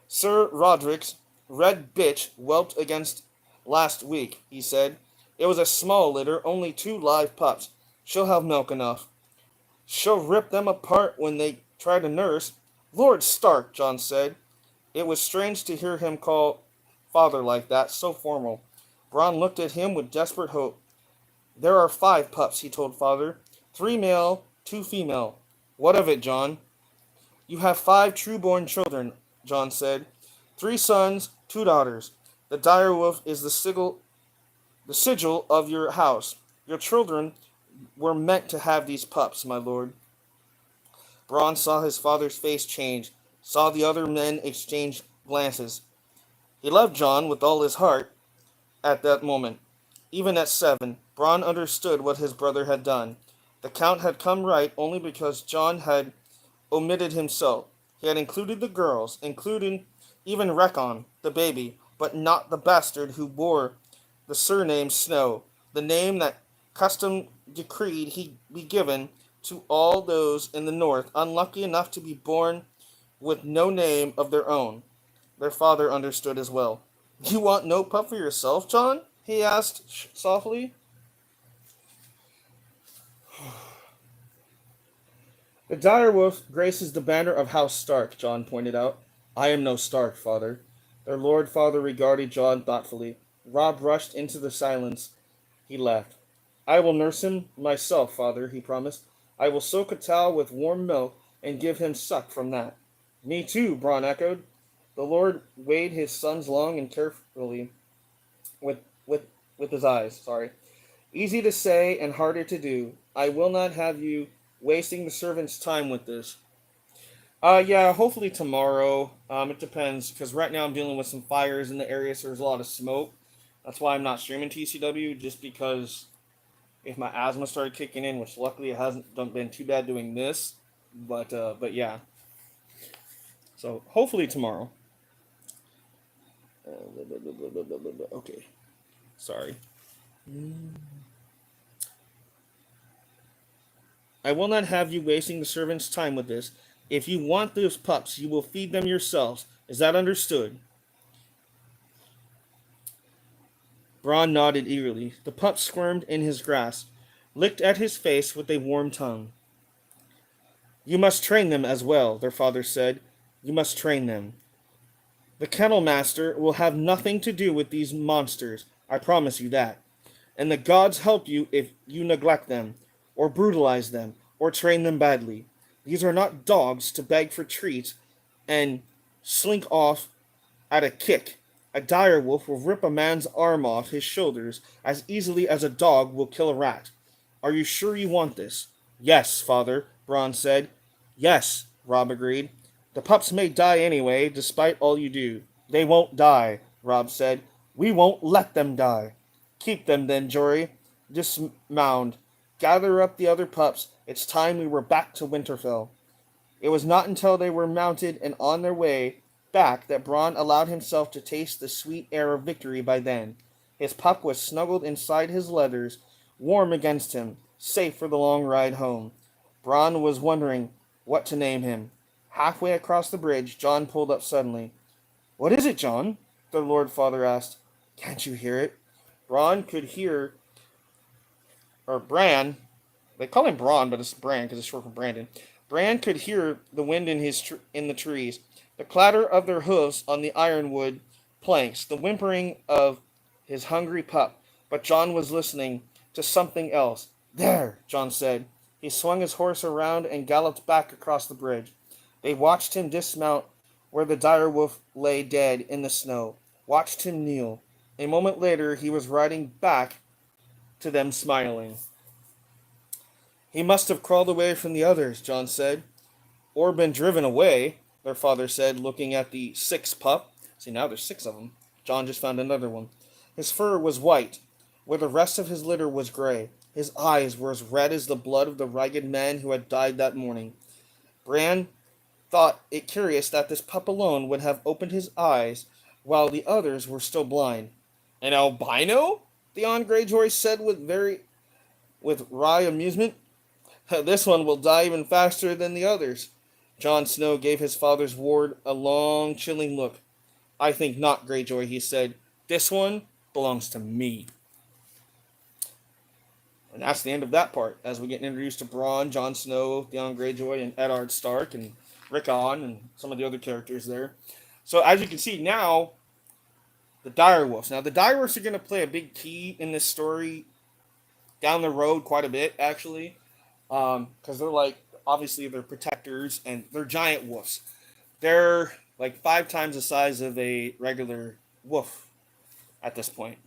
Sir Roderick's red bitch whelped against last week, he said. It was a small litter, only 2 live pups. She'll have milk enough. She'll rip them apart when they try to nurse. Lord Stark, Jon said. It was strange to hear him call father like that, so formal. Bronn looked at him with desperate hope. There are 5 pups, he told father. 3 male, 2 female. What of it, Jon? You have 5 true-born children, Jon said. 3 sons, 2 daughters. The direwolf is the sigil of your house. Your children were meant to have these pups, my lord. Bronn saw his father's face change, saw the other men exchange glances. He loved Jon with all his heart at that moment. Even at 7, Bronn understood what his brother had done. The Count had come right only because Jon had omitted himself. He had included the girls, including even Reckon, the baby, but not the bastard who bore the surname Snow, the name that custom decreed he be given to all those in the north unlucky enough to be born with no name of their own. Their father understood as well. You want no pup for yourself, Jon? He asked softly. The direwolf graces the banner of House Stark, Jon pointed out. I am no Stark, father. Their lord father regarded Jon thoughtfully. Robb rushed into the silence. He laughed. I will nurse him myself, father, he promised. I will soak a towel with warm milk and give him suck from that. Me too, Bronn echoed. The lord weighed his sons long and carefully with with with his eyes. Easy to say and harder to do. I will not have you wasting the servants' time with this. Yeah, hopefully tomorrow. It depends, because right now I'm dealing with some fires in the area, so there's a lot of smoke. That's why I'm not streaming TCW, just because if my asthma started kicking in, which luckily it hasn't been too bad doing this, but yeah. So hopefully tomorrow. Okay, sorry. I will not have you wasting the servants' time with this. If you want those pups, you will feed them yourselves. Is that understood? Bronn nodded eagerly. The pup squirmed in his grasp, licked at his face with a warm tongue. You must train them as well, their father said. You must train them. The kennel master will have nothing to do with these monsters. I promise you that. And the gods help you if you neglect them, or brutalize them, or train them badly. These are not dogs to beg for treats and slink off at a kick. A direwolf will rip a man's arm off his shoulders as easily as a dog will kill a rat. Are you sure you want this? Yes, father, Bronn said. Yes, Robb agreed. The pups may die anyway, despite all you do. They won't die, Robb said. We won't let them die. Keep them then, Jory. Dismount. Gather up the other pups. It's time we were back to Winterfell. It was not until they were mounted and on their way back that Bronn allowed himself to taste the sweet air of victory by then. His pup was snuggled inside his leathers, warm against him, safe for the long ride home. Bronn was wondering what to name him. Halfway across the bridge, Jon pulled up suddenly. What is it, Jon? The Lord Father asked. Can't you hear it? Bronn could hear, or Bran, they call him Bronn, but it's Bran because it's short for Brandon. Bran could hear the wind in the trees, the clatter of their hoofs on the ironwood planks, the whimpering of his hungry pup. But Jon was listening to something else. There, Jon said. He swung his horse around and galloped back across the bridge. They watched him dismount where the direwolf lay dead in the snow, watched him kneel. A moment later, he was riding back to them smiling. He must have crawled away from the others, John said. Or been driven away, their father said, looking at the sixth pup. See, now there's six of them. John just found another one. His fur was white, where the rest of his litter was gray. His eyes were as red as the blood of the ragged men who had died that morning. Bran thought it curious that this pup alone would have opened his eyes while the others were still blind. An albino? Theon Greyjoy said with wry amusement. This one will die even faster than the others. Jon Snow gave his father's ward a long, chilling look. I think not, Greyjoy, he said. This one belongs to me. And that's the end of that part, as we get introduced to Bronn, Jon Snow, Theon Greyjoy, and Eddard Stark, and Rickon, and some of the other characters there. So as you can see now, the direwolves. Now the direwolves are going to play a big key in this story down the road quite a bit, actually, because they're like obviously they're protectors and they're giant wolves. They're like 5 times the size of a regular wolf at this point.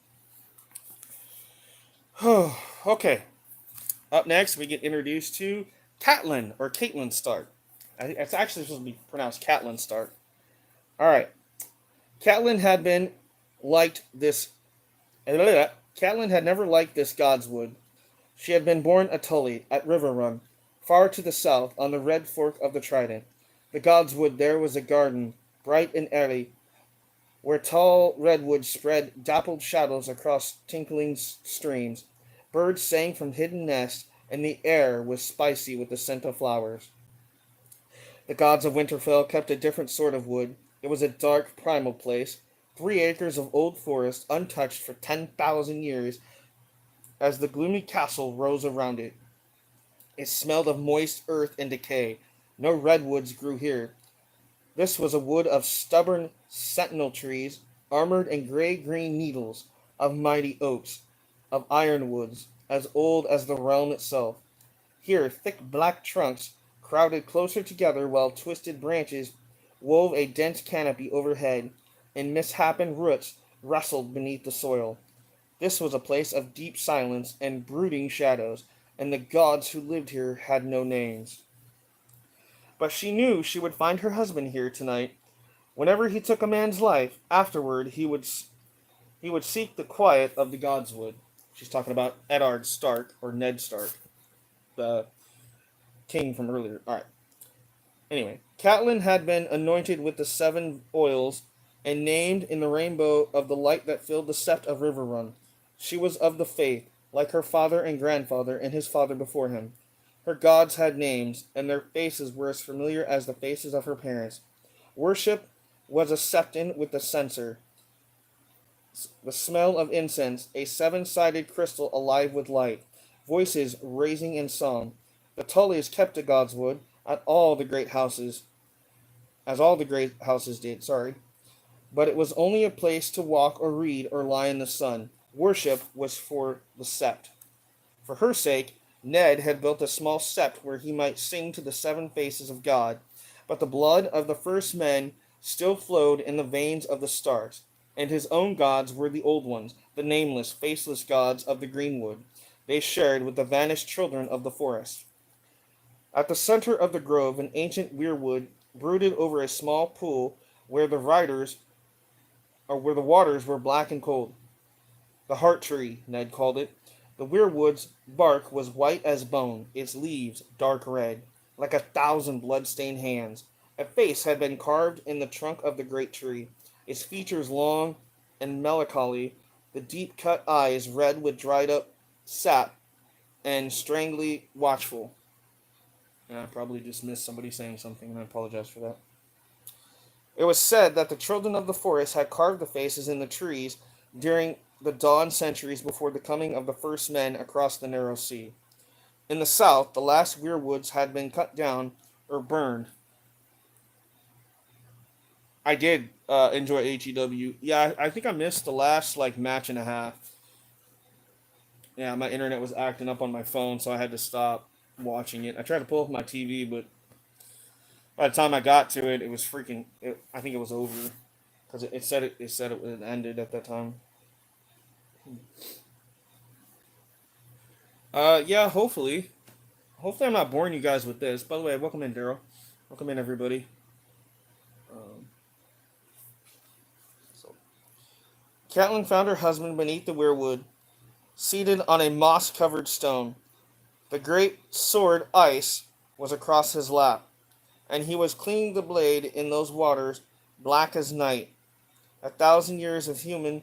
Okay. Up next, we get introduced to Catelyn or Caitlin Stark. It's actually supposed to be pronounced Catelyn Stark. All right. Catelyn had been liked this. Catelyn had never liked this Godswood. She had been born a Tully at Riverrun, far to the south on the red fork of the Trident. The Godswood there was a garden, bright and airy, where tall redwoods spread dappled shadows across tinkling streams. Birds sang from hidden nests, and the air was spicy with the scent of flowers. The gods of Winterfell kept a different sort of wood. It was a dark, primal place, 3 acres of old forest untouched for 10,000 years as the gloomy castle rose around it. It smelled of moist earth and decay. No redwoods grew here. This was a wood of stubborn sentinel trees, armored in gray-green needles, of mighty oaks, of ironwoods, as old as the realm itself. Here thick black trunks crowded closer together while twisted branches wove a dense canopy overhead, and misshapen roots wrestled beneath the soil. This was a place of deep silence and brooding shadows, and the gods who lived here had no names. But she knew she would find her husband here tonight. Whenever he took a man's life, afterward he would seek the quiet of the godswood. She's talking about Eddard Stark or Ned Stark, the king from earlier. All right. Anyway, Catelyn had been anointed with the 7 oils and named in the rainbow of the light that filled the sept of Riverrun. She was of the faith, like her father and grandfather and his father before him. Her gods had names, and their faces were as familiar as the faces of her parents. Worship was a septon with the censer, the smell of incense, a 7-sided crystal alive with light, voices raising in song. The Tullys kept a godswood at all the great houses, as all the great houses did, sorry. But it was only a place to walk or read or lie in the sun. Worship was for the sept. For her sake, Ned had built a small sept where he might sing to the 7 faces of God, but the blood of the first men still flowed in the veins of the Starks, and his own gods were the old ones, the nameless, faceless gods of the greenwood. They shared with the vanished children of the forest. At the center of the grove, an ancient weirwood brooded over a small pool where the waters were black and cold. The heart tree, Ned called it. The weirwood's bark was white as bone, its leaves dark red, like 1,000 blood-stained hands. A face had been carved in the trunk of the great tree, its features long and melancholy, the deep-cut eyes red with dried-up sap and strangely watchful. And I probably just missed somebody saying something, and I apologize for that. It was said that the children of the forest had carved the faces in the trees during the dawn centuries before the coming of the first men across the narrow sea. In the south, the last weirwoods had been cut down or burned. I did enjoy HEW. Yeah, I think I missed the last like match and a half. Yeah, my internet was acting up on my phone, so I had to stop watching it. I tried to pull up my TV, but by the time I got to it, it was freaking. I think it was over because it said it had ended at that time. Yeah, hopefully. Hopefully, I'm not boring you guys with this. By the way, welcome in, Daryl. Welcome in, everybody. Um, so, Catelyn found her husband beneath the weirwood, seated on a moss-covered stone. The great sword Ice was across his lap, and he was cleaning the blade in those waters, black as night. 1,000 years of human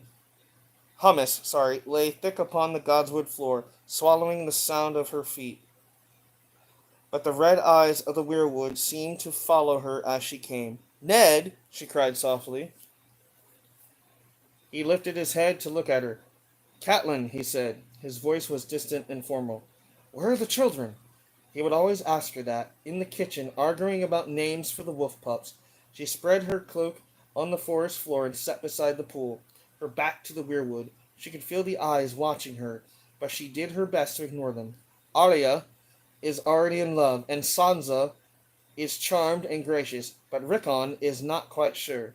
hummus, lay thick upon the godswood floor, swallowing the sound of her feet. But the red eyes of the weirwood seemed to follow her as she came. Ned, she cried softly. He lifted his head to look at her. Catelyn, he said. His voice was distant and formal. Where are the children? He would always ask her that, in the kitchen, arguing about names for the wolf pups. She spread her cloak on the forest floor and sat beside the pool, her back to the weirwood. She could feel the eyes watching her, but she did her best to ignore them. Arya is already in love, and Sansa is charmed and gracious, but Rickon is not quite sure.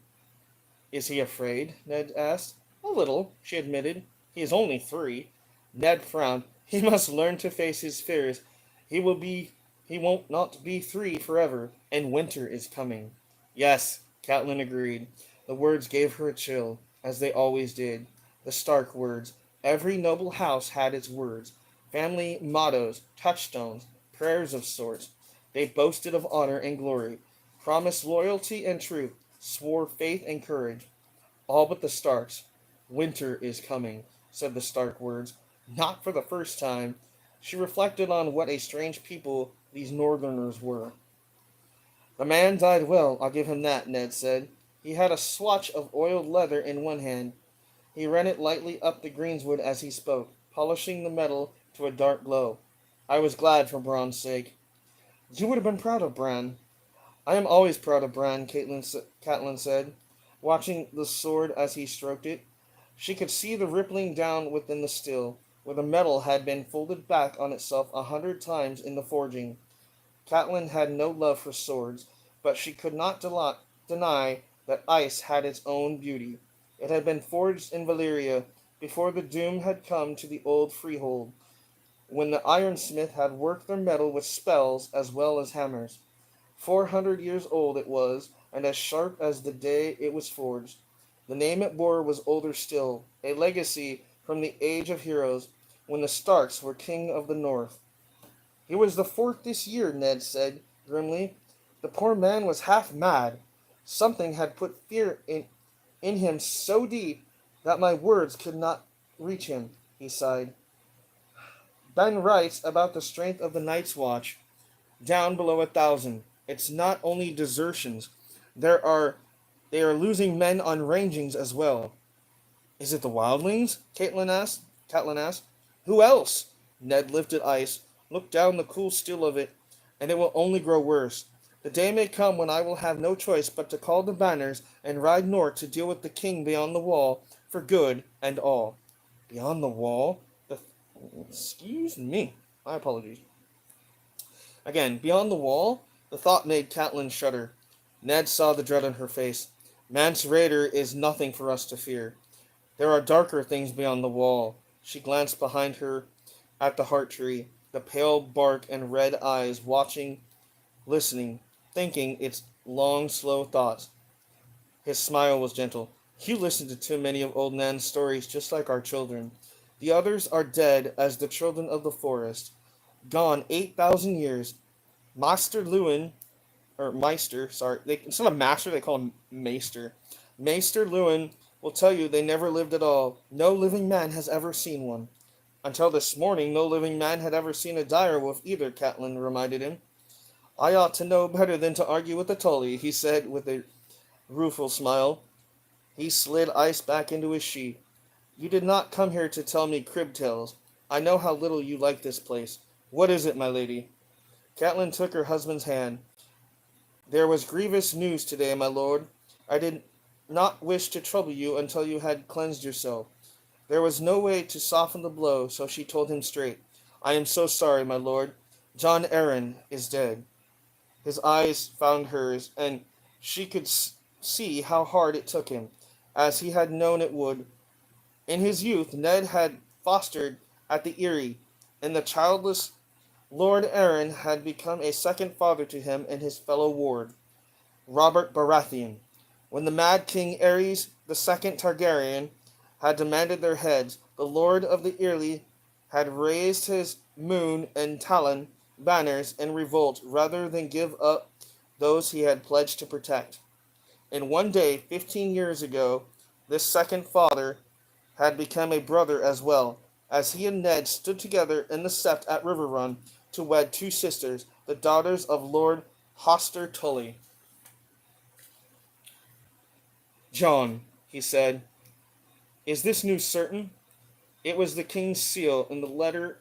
Is he afraid? Ned asked. A little, she admitted. He is only 3. Ned frowned. He must learn to face his fears. He will be he won't not be 3 forever, and winter is coming. Yes, Catelyn agreed. The words gave her a chill, as they always did. The Stark words. Every noble house had its words. Family mottos, touchstones, prayers of sorts. They boasted of honor and glory, promised loyalty and truth, swore faith and courage. All but the Starks. Winter is coming, said the Stark words. Not for the first time. She reflected on what a strange people these Northerners were. The man died well, I'll give him that, Ned said. He had a swatch of oiled leather in one hand. He ran it lightly up the greensward as he spoke, polishing the metal to a dark glow. I was glad for Bran's sake. You would have been proud of Bran. I am always proud of Bran, Catelyn said, watching the sword as he stroked it. She could see the rippling down within the steel, where the metal had been folded back on itself 100 times in the forging. Catelyn had no love for swords, but she could not deny that ice had its own beauty. It had been forged in Valyria before the doom had come to the old freehold, when the ironsmith had worked their metal with spells as well as hammers. 400 years old it was, and as sharp as the day it was forged. The name it bore was older still, a legacy from the age of heroes, when the Starks were king of the North. He was the 4th this year, Ned said grimly. The poor man was half mad. Something had put fear in him so deep that my words could not reach him, he sighed. Ben writes about the strength of the Night's Watch, down below 1,000. It's not only desertions. There are they are losing men on rangings as well. Is it the wildlings? Catelyn asked. Who else? Ned lifted ice, looked down the cool steel of it, and it will only grow worse. The day may come when I will have no choice but to call the banners and ride north to deal with the king beyond the wall for good and all. Beyond the wall? Excuse me. My apologies. Again, beyond the wall? The thought made Catelyn shudder. Ned saw the dread on her face. Mance Rayder is nothing for us to fear. There are darker things beyond the wall. She glanced behind her at the heart tree, the pale bark and red eyes watching, listening, thinking its long, slow thoughts. His smile was gentle. You listen to too many of old Nan's stories just like our children. The others are dead as the children of the forest, gone 8,000 years. Master Lewin, or Meister, sorry, instead of Master, they call him Maester. Maester Lewin will tell you they never lived at all. No living man has ever seen one. Until this morning, no living man had ever seen a direwolf either, Catelyn reminded him. I ought to know better than to argue with a Tully, he said with a rueful smile. He slid ice back into his sheath. You did not come here to tell me crib tales. I know how little you like this place. What is it, my lady? Catelyn took her husband's hand. There was grievous news today, my lord. I did not wish to trouble you until you had cleansed yourself. There was no way to soften the blow, so she told him straight. I am so sorry, my lord. John Arryn is dead. His eyes found hers, and she could see how hard it took him, as he had known it would. In his youth, Ned had fostered at the Eyrie, in the childless Lord Arryn had become a second father to him and his fellow ward, Robert Baratheon. When the mad King Aerys the Second Targaryen had demanded their heads, the Lord of the Early had raised his Moon and Talon banners in revolt rather than give up those he had pledged to protect. And one day, 15 years ago, this second father had become a brother as well, as he and Ned stood together in the sept at Riverrun to wed two sisters, the daughters of Lord Hoster Tully. John, he said, is this news certain? It was the king's seal, and the letter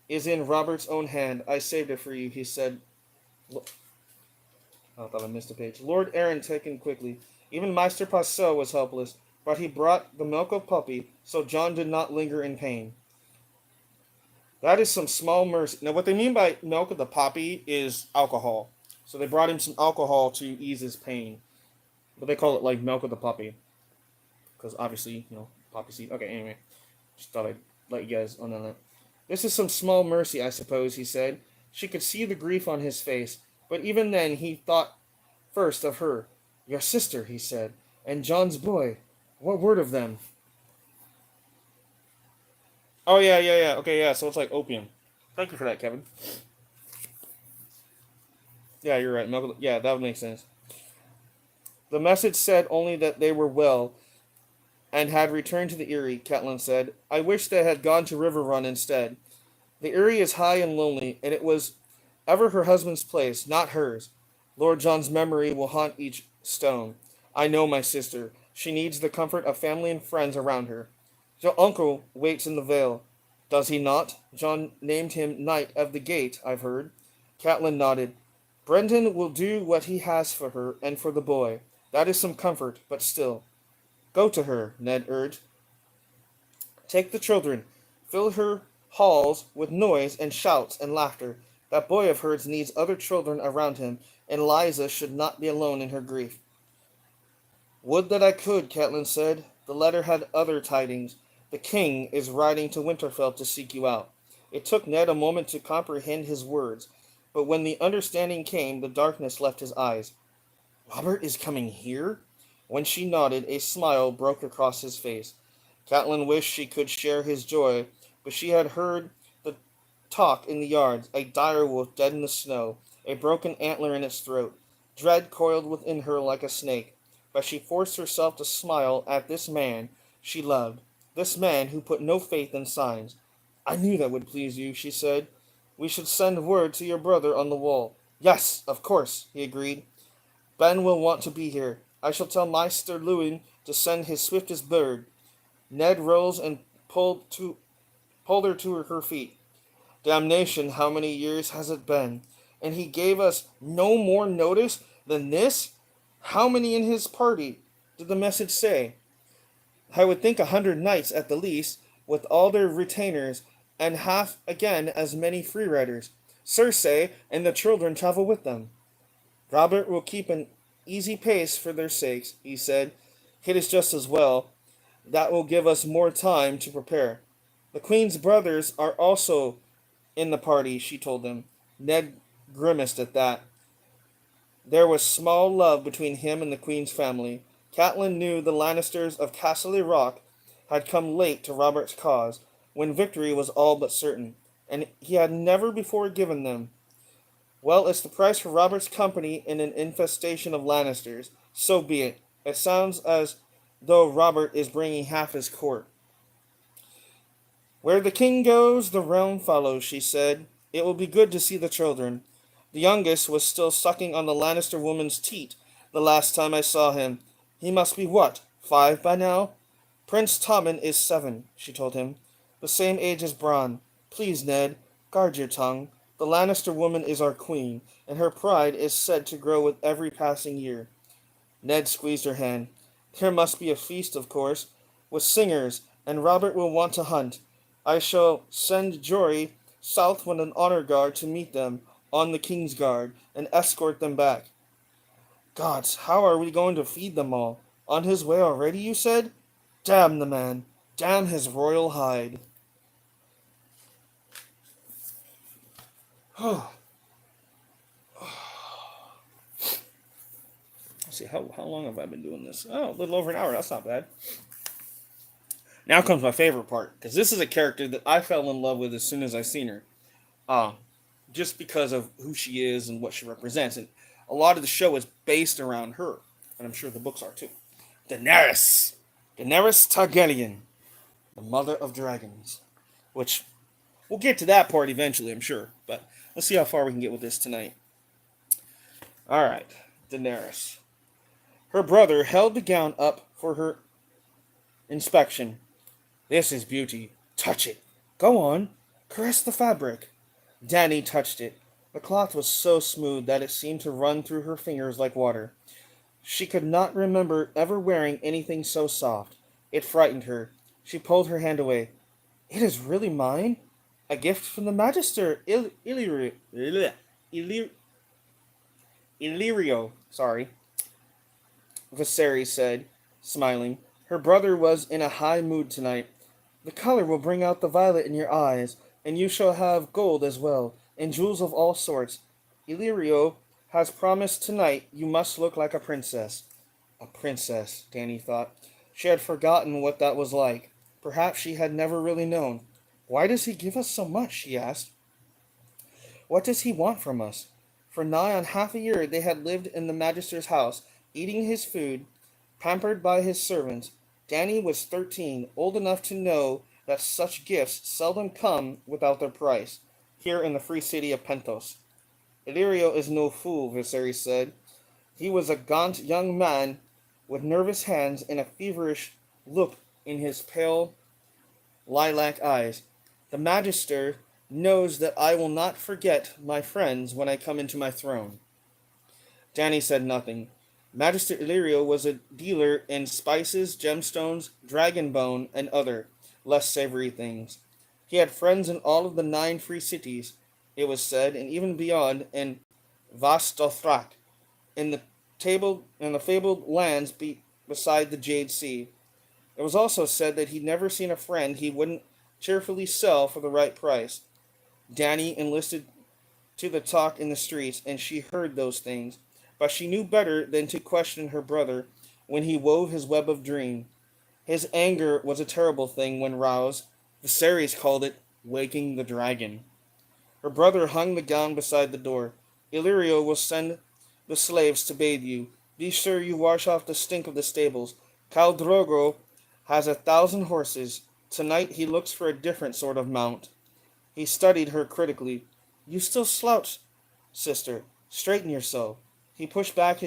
is in Robert's own hand. I saved it for you, he said. I thought I missed a page. Lord Arryn taken quickly. Even Maester Passeau was helpless, but he brought the milk of puppy, so John did not linger in pain. That is some small mercy. Now, what they mean by milk of the poppy is alcohol. So they brought him some alcohol to ease his pain. But they call it, like, milk of the puppy. Because, obviously, poppy seed. Okay, anyway. Just thought I'd let you guys know that. This is some small mercy, I suppose, he said. She could see the grief on his face. But even then, he thought first of her. Your sister, he said. And John's boy. What word of them? Oh, yeah. Okay, yeah, so it's like opium. Thank you for that, Kevin. Yeah, you're right. Yeah, that would make sense. The message said only that they were well and had returned to the Eyrie, Catelyn said. I wish they had gone to Riverrun instead. The Eyrie is high and lonely, and it was ever her husband's place, not hers. Lord John's memory will haunt each stone. I know my sister. She needs the comfort of family and friends around her. Your uncle waits in the Vale. Does he not? John named him Knight of the Gate, I've heard. Catelyn nodded. Brendan will do what he has for her and for the boy. That is some comfort, but still. Go to her, Ned urged. Take the children. Fill her halls with noise and shouts and laughter. That boy of hers needs other children around him, and Liza should not be alone in her grief. Would that I could, Catelyn said. The letter had other tidings. The king is riding to Winterfell to seek you out. It took Ned a moment to comprehend his words, but when the understanding came, the darkness left his eyes. Robert is coming here? When she nodded, a smile broke across his face. Catelyn wished she could share his joy, but she had heard the talk in the yards, a dire wolf dead in the snow, a broken antler in its throat. Dread coiled within her like a snake, but she forced herself to smile at this man she loved, this man who put no faith in signs. I knew that would please you, she said. We should send word to your brother on the wall. Yes, of course, he agreed. Ben will want to be here. I shall tell Maester Luwin to send his swiftest bird. Ned rose and pulled her to her feet. Damnation, how many years has it been? And he gave us no more notice than this? How many in his party did the message say? I would think 100 knights at the least, with all their retainers, and half again as many free riders. Cersei and the children travel with them. Robert will keep an easy pace for their sakes, he said. It is just as well. That will give us more time to prepare. The Queen's brothers are also in the party, she told him. Ned grimaced at that. There was small love between him and the Queen's family. Catelyn knew the Lannisters of Castle Rock had come late to Robert's cause, when victory was all but certain, and he had never before given them. Well, it's the price for Robert's company in an infestation of Lannisters. So be it. It sounds as though Robert is bringing half his court. Where the king goes, the realm follows, she said. It will be good to see the children. The youngest was still sucking on the Lannister woman's teat the last time I saw him. He must be what, 5 by now? Prince Tommen is 7, she told him. The same age as Bronn. Please, Ned, guard your tongue. The Lannister woman is our queen, and her pride is said to grow with every passing year. Ned squeezed her hand. There must be a feast, of course, with singers, and Robert will want to hunt. I shall send Jory south with an honor guard to meet them on the King's Guard and escort them back. Gods, how are we going to feed them all? On his way already, you said? Damn the man. Damn his royal hide. Let's see, how long have I been doing this? Oh, a little over an hour. That's not bad. Now comes my favorite part, because this is a character that I fell in love with as soon as I seen her. Uh, just because of who she is and what she represents. And a lot of the show is based around her. And I'm sure the books are too. Daenerys. Daenerys Targaryen, the mother of dragons. Which, we'll get to that part eventually, I'm sure. But let's see how far we can get with this tonight. Alright, Daenerys. Her brother held the gown up for her inspection. This is beauty. Touch it. Go on. Caress the fabric. Danny touched it. The cloth was so smooth that it seemed to run through her fingers like water. She could not remember ever wearing anything so soft. It frightened her. She pulled her hand away. It is really mine? A gift from the Magister Illyrio. Sorry, Viserys said, smiling. Her brother was in a high mood tonight. The color will bring out the violet in your eyes, and you shall have gold as well, and jewels of all sorts. Illyrio has promised tonight you must look like a princess. A princess, Danny thought. She had forgotten what that was like. Perhaps she had never really known. Why does he give us so much? She asked. What does he want from us? For nigh on half a year they had lived in the Magister's house, eating his food, pampered by his servants. Danny was 13, old enough to know that such gifts seldom come without their price, here in the free city of Pentos. Illyrio is no fool, Viserys said. He was a gaunt young man with nervous hands and a feverish look in his pale lilac eyes. The Magister knows that I will not forget my friends when I come into my throne. Danny said nothing. Magister Illyrio was a dealer in spices, gemstones, dragon bone, and other less savory things. He had friends in all of the 9 free cities, it was said, and even beyond in Vastothrak, in the fabled lands beside the Jade Sea. It was also said that he'd never seen a friend he wouldn't cheerfully sell for the right price. Danny enlisted to the talk in the streets, and she heard those things, but she knew better than to question her brother when he wove his web of dream. His anger was a terrible thing when roused. Viserys called it waking the dragon. Her brother hung the gown beside the door. Illyrio will send the slaves to bathe you. Be sure you wash off the stink of the stables. Khal Drogo has 1,000 horses. Tonight he looks for a different sort of mount. He studied her critically. You still slouch, sister. Straighten yourself. He pushed back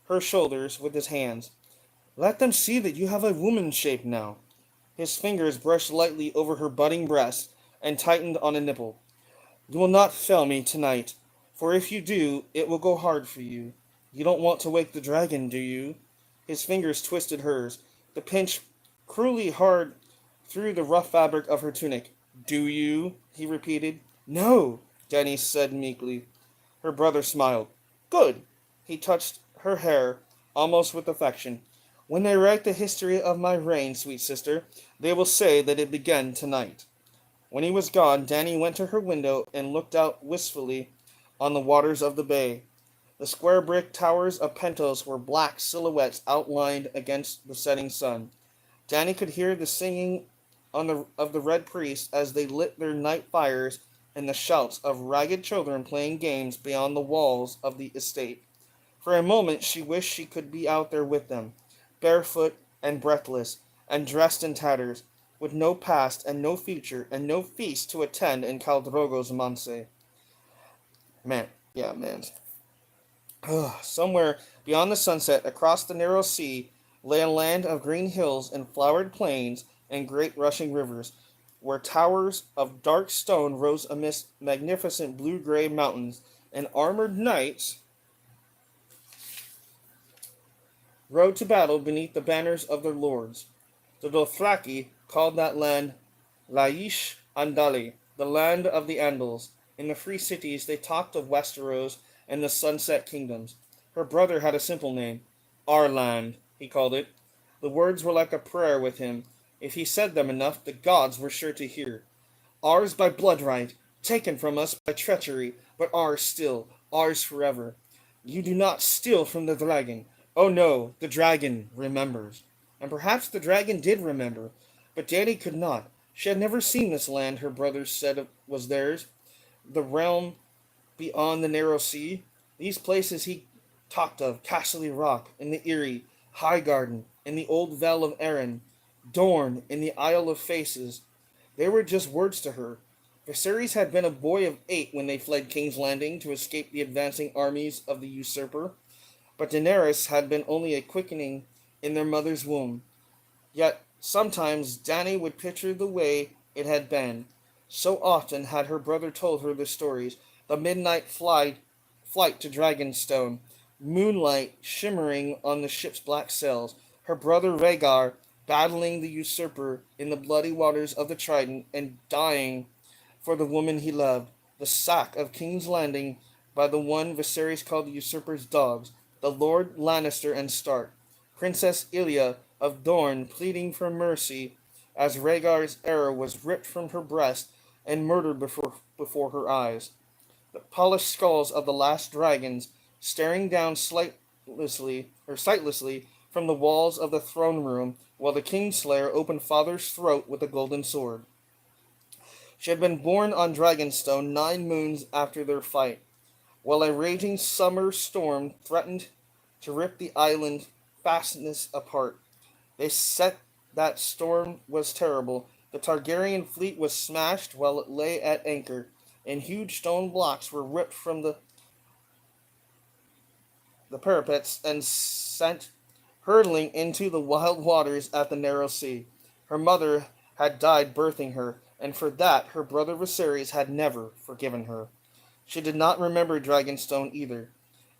her shoulders with his hands. Let them see that you have a woman's shape now. His fingers brushed lightly over her budding breast and tightened on a nipple. You will not fail me tonight, for if you do, it will go hard for you. You don't want to wake the dragon, do you? His fingers twisted hers. The pinch cruelly hard through the rough fabric of her tunic. Do you? He repeated. No, Danny said meekly. Her brother smiled. Good. He touched her hair, almost with affection. When they write the history of my reign, sweet sister, they will say that it began tonight. When he was gone, Danny went to her window and looked out wistfully on the waters of the bay. The square brick towers of Pentos were black silhouettes outlined against the setting sun. Danny could hear the singing of the Red Priests as they lit their night fires and the shouts of ragged children playing games beyond the walls of the estate. For a moment she wished she could be out there with them, barefoot and breathless, and dressed in tatters, with no past and no future, and no feast to attend in Khal Drogo's manse. Man, yeah, man. Somewhere beyond the sunset, across the narrow sea, lay a land of green hills and flowered plains and great rushing rivers, where towers of dark stone rose amidst magnificent blue-gray mountains, and armored knights rode to battle beneath the banners of their lords. The Dothraki called that land Laish Andali, the land of the Andals. In the free cities they talked of Westeros and the Sunset Kingdoms. Her brother had a simple name. Our land, he called it. The words were like a prayer with him. If he said them enough, the gods were sure to hear. Ours by blood right, taken from us by treachery, but ours still, ours forever. You do not steal from the dragon. Oh no, the dragon remembers. And perhaps the dragon did remember, but Danny could not. She had never seen this land her brothers said was theirs, the realm beyond the narrow sea. These places he talked of, Castle Rock, in the Eyrie, Highgarden, in the old Vale of Erin, Dorne, in the Isle of Faces. They were just words to her. Viserys had been a boy of 8 when they fled King's Landing to escape the advancing armies of the usurper, but Daenerys had been only a quickening in their mother's womb. Yet sometimes Dany would picture the way it had been. So often had her brother told her the stories, the midnight flight to Dragonstone, moonlight shimmering on the ship's black sails, her brother Rhaegar battling the usurper in the bloody waters of the Trident and dying for the woman he loved, the sack of King's Landing by the one Viserys called the usurper's dogs, the Lord Lannister and Stark, Princess Ilia of Dorne pleading for mercy as Rhaegar's arrow was ripped from her breast and murdered before her eyes. The polished skulls of the last dragons staring down sightlessly from the walls of the throne room while the Kingslayer opened father's throat with a golden sword. She had been born on Dragonstone 9 moons after their fight, while a raging summer storm threatened to rip the island fastness apart. They said that storm was terrible. The Targaryen fleet was smashed while it lay at anchor, and huge stone blocks were ripped from the parapets and sent hurtling into the wild waters at the narrow sea. Her mother had died birthing her, and for that her brother Viserys had never forgiven her. She did not remember Dragonstone either.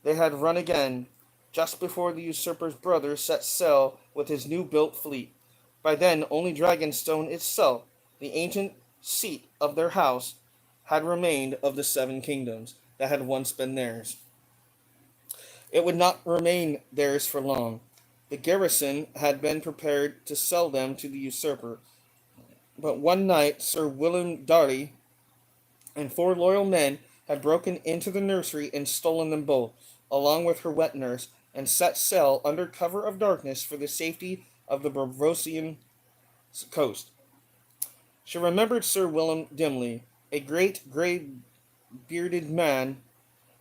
They had run again, just before the usurper's brother set sail with his new built fleet. By then only Dragonstone itself, the ancient seat of their house, had remained of the 7 kingdoms that had once been theirs. It would not remain theirs for long. The garrison had been prepared to sell them to the usurper, but one night Sir Willem Darley and 4 loyal men had broken into the nursery and stolen them both, along with her wet nurse, and set sail under cover of darkness for the safety of the Bravosian coast. She remembered Sir Willem dimly, a great grey-bearded man,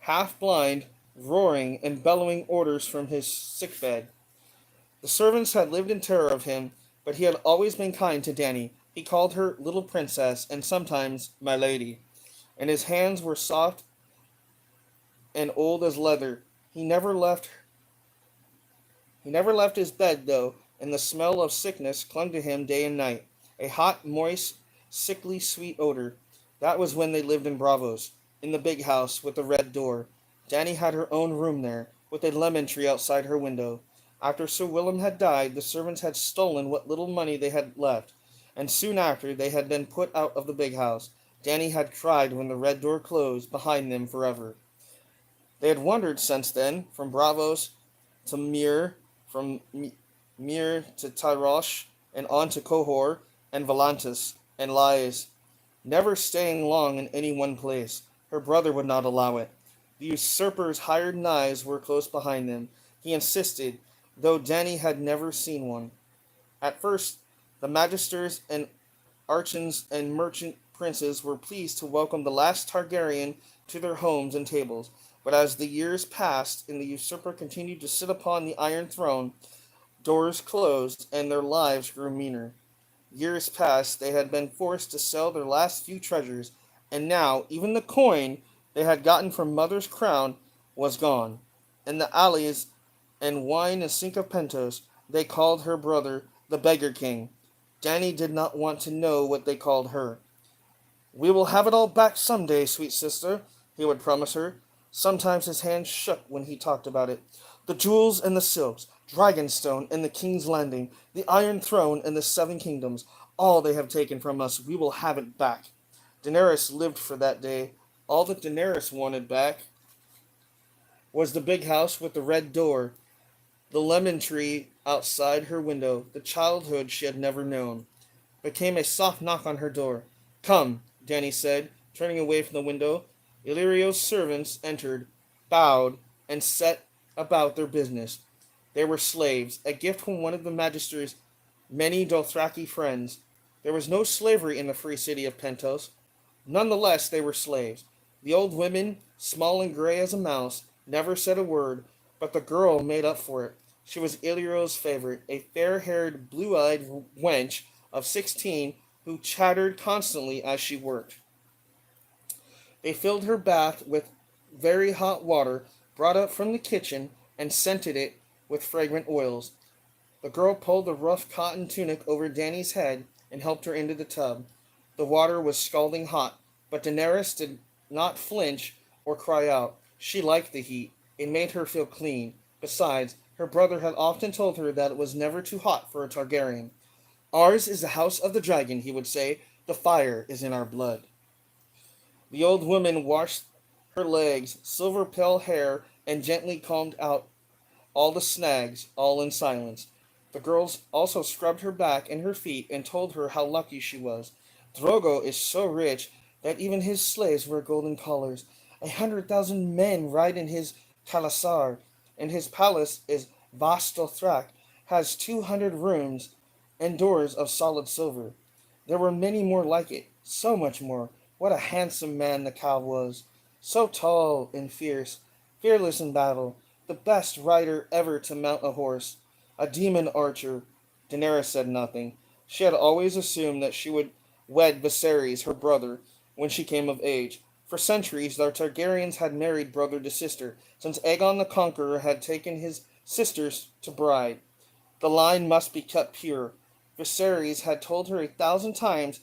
half blind, roaring and bellowing orders from his sickbed. The servants had lived in terror of him, but he had always been kind to Dany. He called her little princess and sometimes my lady, and his hands were soft and old as leather. He never left his bed though, and the smell of sickness clung to him day and night. A hot, moist, sickly sweet odor. That was when they lived in Bravos, in the big house with the red door. Dany had her own room there, with a lemon tree outside her window. After Sir Willem had died, the servants had stolen what little money they had left, and soon after they had been put out of the big house. Dany had cried when the red door closed behind them forever. They had wandered since then, from Bravos to Muir, from Muir to Tyrosh, and on to Cohor, and Volantis, and Lies, never staying long in any one place. Her brother would not allow it. The usurper's hired knives were close behind them. He insisted, though Dany had never seen one. At first, the magisters and archons and merchant princes were pleased to welcome the last Targaryen to their homes and tables, but as the years passed and the usurper continued to sit upon the Iron Throne, doors closed and their lives grew meaner. Years passed, they had been forced to sell their last few treasures, and now even the coin they had gotten from Mother's crown was gone. In the alleys and wine and sink of Pentos, they called her brother the Beggar King. Dany did not want to know what they called her. "We will have it all back some day, sweet sister," he would promise her. Sometimes his hands shook when he talked about it. "The jewels and the silks, Dragonstone and the King's Landing, the Iron Throne and the 7 kingdoms, all they have taken from us, we will have it back." Daenerys lived for that day. All that Daenerys wanted back was the big house with the red door, the lemon tree outside her window, the childhood she had never known. There came a soft knock on her door. "Come," Dany said. Turning away from the window, Illyrio's servants entered, bowed, and set about their business. They were slaves, a gift from one of the magister's many Dothraki friends. There was no slavery in the free city of Pentos. Nonetheless, they were slaves. The old women, small and gray as a mouse, never said a word, but the girl made up for it. She was Illyrio's favorite, a fair-haired, blue-eyed wench of 16 who chattered constantly as she worked. They filled her bath with very hot water brought up from the kitchen and scented it with fragrant oils. The girl pulled the rough cotton tunic over Dany's head and helped her into the tub. The water was scalding hot, but Daenerys did not flinch or cry out. She liked the heat. It made her feel clean. Besides, her brother had often told her that it was never too hot for a Targaryen. Ours is the house of the dragon, he would say. The fire is in our blood. The old woman washed her legs, silver pale hair, and gently combed out all the snags, all in silence. The girls also scrubbed her back and her feet and told her how lucky she was. Drogo is so rich that even his slaves wear golden collars. 100,000 men ride in his Thalasar, and his palace is Vastothrak, has 200 rooms and doors of solid silver. There were many more like it, so much more. What a handsome man the cow was, so tall and fierce, fearless in battle, the best rider ever to mount a horse, a demon archer. Daenerys said nothing. She had always assumed that she would wed Viserys, her brother, when she came of age. For centuries, the Targaryens had married brother to sister, since Aegon the Conqueror had taken his sisters to bride. The line must be kept pure. Viserys had told her 1,000 times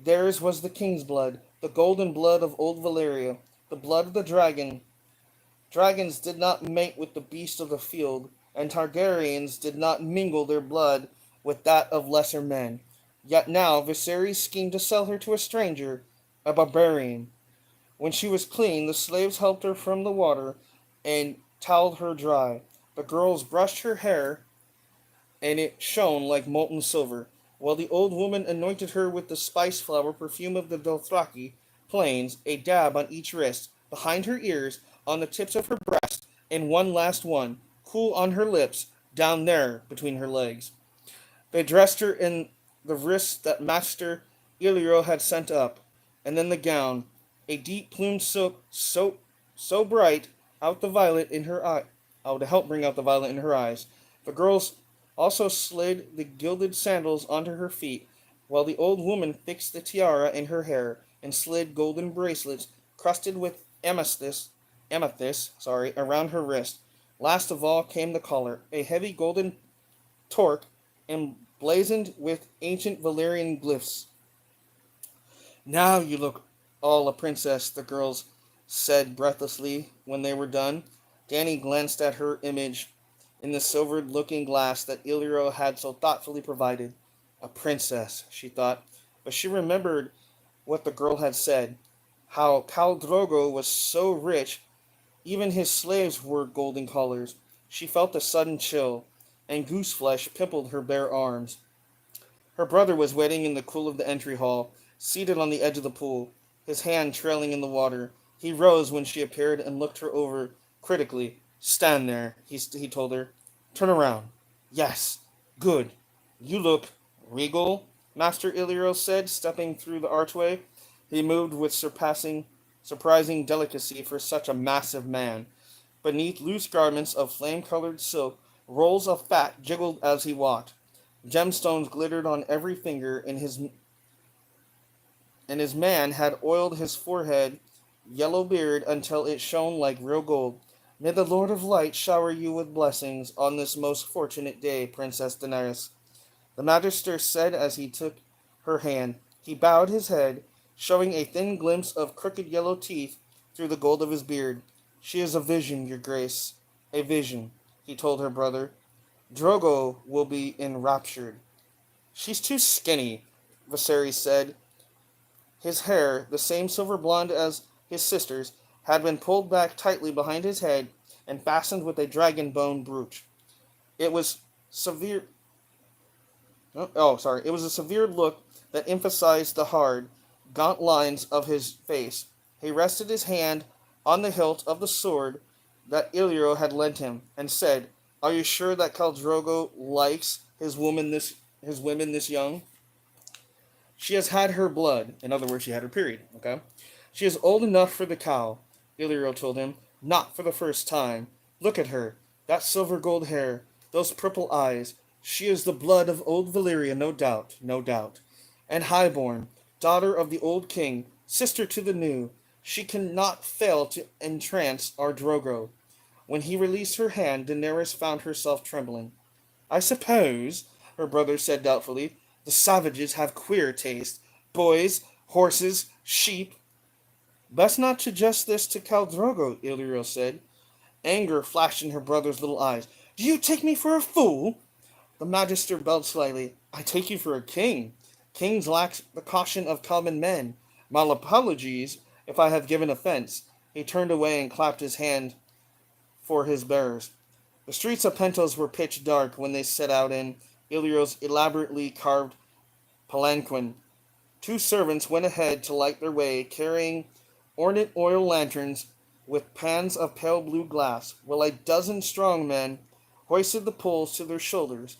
theirs was the king's blood, the golden blood of old Valyria, the blood of the dragon. Dragons did not mate with the beasts of the field, and Targaryens did not mingle their blood with that of lesser men. Yet now Viserys schemed to sell her to a stranger, a barbarian. When she was clean, the slaves helped her from the water and toweled her dry. The girls brushed her hair, and it shone like molten silver, while the old woman anointed her with the spice flower perfume of the Dothraki plains, a dab on each wrist, behind her ears, on the tips of her breast, and one last one, cool on her lips, down there between her legs. They dressed her in the wrists that Master Illyrio had sent up, and then the gown, a deep plumed silk so bright out the violet in her eye, to help bring out the violet in her eyes. The girls also slid the gilded sandals onto her feet, while the old woman fixed the tiara in her hair and slid golden bracelets crusted with amethyst, around her wrist. Last of all came the collar, a heavy golden torque emblazoned with ancient Valyrian glyphs. Now you look all a princess, the girls said breathlessly when they were done. Dany glanced at her image in the silvered looking glass that Illyrio had so thoughtfully provided. A princess, she thought, but she remembered what the girl had said, how Khal Drogo was so rich, even his slaves wore golden collars. She felt a sudden chill, and goose flesh pimpled her bare arms. Her brother was waiting in the cool of the entry hall, seated on the edge of the pool, his hand trailing in the water. He rose when she appeared and looked her over critically. Stand there, he told her. Turn around. Yes. Good. You look regal, Master Illyrio said, stepping through the archway. He moved with surprising delicacy for such a massive man. Beneath loose garments of flame-colored silk, rolls of fat jiggled as he walked. Gemstones glittered on every finger, and his man had oiled his forehead, yellow beard, until it shone like real gold. May the Lord of Light shower you with blessings on this most fortunate day, Princess Daenerys, the Magister said as he took her hand. He bowed his head, showing a thin glimpse of crooked yellow teeth through the gold of his beard. She is a vision, your grace. A vision, he told her brother. Drogo will be enraptured. She's too skinny, Viserys said. His hair, the same silver blonde as his sister's, had been pulled back tightly behind his head and fastened with a dragon bone brooch. It was severe. It was a severe look that emphasized the hard, gaunt lines of his face. He rested his hand on the hilt of the sword that Illyrio had lent him, and said, "Are you sure that Khal likes his women this young? She has had her blood." In other words, she had her period. Okay. "She is old enough for the cow," Illyrio told him. "Not for the first time. Look at her. That silver gold hair. Those purple eyes. She is the blood of old Valyria, no doubt, no doubt. And highborn, daughter of the old king, sister to the new. She cannot fail to entrance our Drogo." When he released her hand, Daenerys found herself trembling. "I suppose," her brother said doubtfully, "the savages have queer taste. Boys, horses, sheep." "Best not suggest this to Khal Drogo," Illyrio said. Anger flashed in her brother's little eyes. "Do you take me for a fool?" The Magister bellowed slightly. "I take you for a king. Kings lack the caution of common men. My apologies if I have given offense." He turned away and clapped his hand for his bearers. The streets of Pentos were pitch dark when they set out in Illyrio's elaborately carved palanquin. Two servants went ahead to light their way, carrying ornate oil lanterns with pans of pale blue glass, while a dozen strong men hoisted the poles to their shoulders.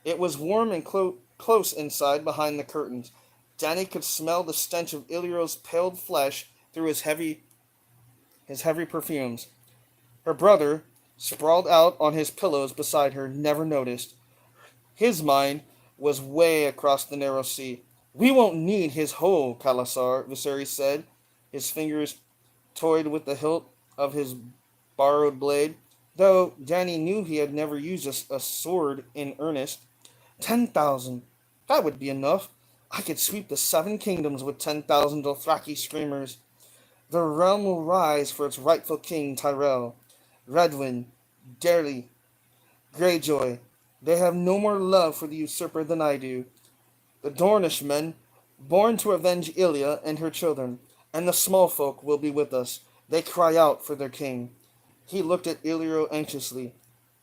It was warm and close inside behind the curtains. Danny could smell the stench of Illyrio's paled flesh through his heavy perfumes. Her brother, sprawled out on his pillows beside her, never noticed. His mind was way across the narrow sea. "We won't need his hoe, Khalasar," Viserys said. His fingers toyed with the hilt of his borrowed blade, though Danny knew he had never used a sword in earnest. 10,000. That would be enough. I could sweep the 7 kingdoms with 10,000 Dothraki screamers. The realm will rise for its rightful king, Tyrell. Redwyn, Darley, Greyjoy. They have no more love for the usurper than I do. The Dornish men, born to avenge Ilya and her children, and the small folk will be with us. They cry out for their king." He looked at Illyrio anxiously.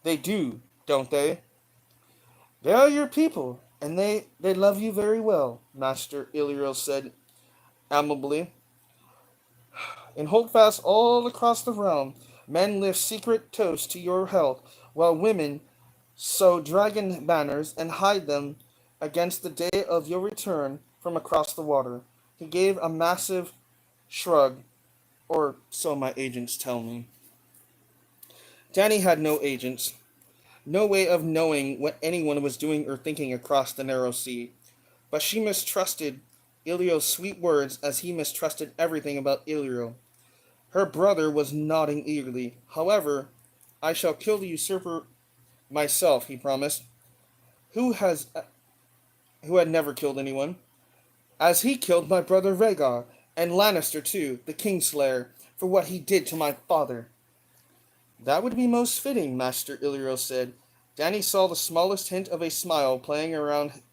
"They do, don't they?" "They are your people, and they love you very well," Master Illyrio said amiably. "In Holdfast all across the realm, men lift secret toasts to your health, while women sew dragon banners and hide them against the day of your return from across the water." He gave a massive shrug, or so my agents tell me. Danny had no agents, no way of knowing what anyone was doing or thinking across the narrow sea, but she mistrusted Illyrio's sweet words as he mistrusted everything about Illyrio. Her brother was nodding eagerly. "However, I shall kill the usurper myself," he promised, who has who had never killed anyone, "as he killed my brother Rhaegar, and Lannister too, the Kingslayer, for what he did to my father." "That would be most fitting," Master Illyrio said. Danny saw the smallest hint of a smile playing around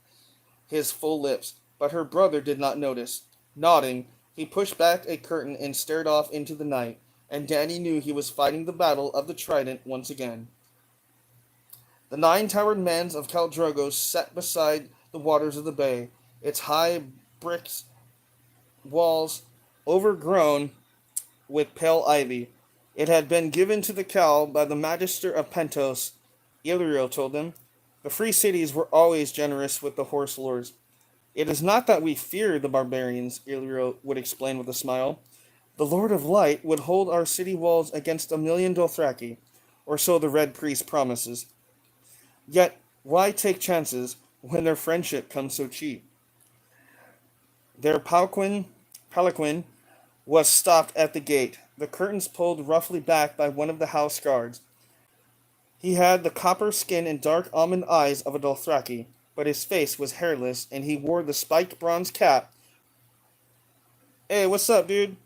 his full lips, but her brother did not notice. Nodding, he pushed back a curtain and stared off into the night, and Danny knew he was fighting the battle of the Trident once again. The 9-towered manse of Khal Drogo sat beside the waters of the bay, its high brick walls overgrown with pale ivy. It had been given to the Khal by the Magister of Pentos, Illyrio told them. The free cities were always generous with the horse lords. "It is not that we fear the barbarians," Illyrio would explain with a smile. "The Lord of Light would hold our city walls against 1,000,000 Dothraki, or so the Red Priest promises. Yet, why take chances when their friendship comes so cheap?" Their palanquin was stopped at the gate, the curtains pulled roughly back by one of the house guards. He had the copper skin and dark almond eyes of a Dothraki, but his face was hairless, and he wore the spiked bronze cap. "Hey, what's up, dude?"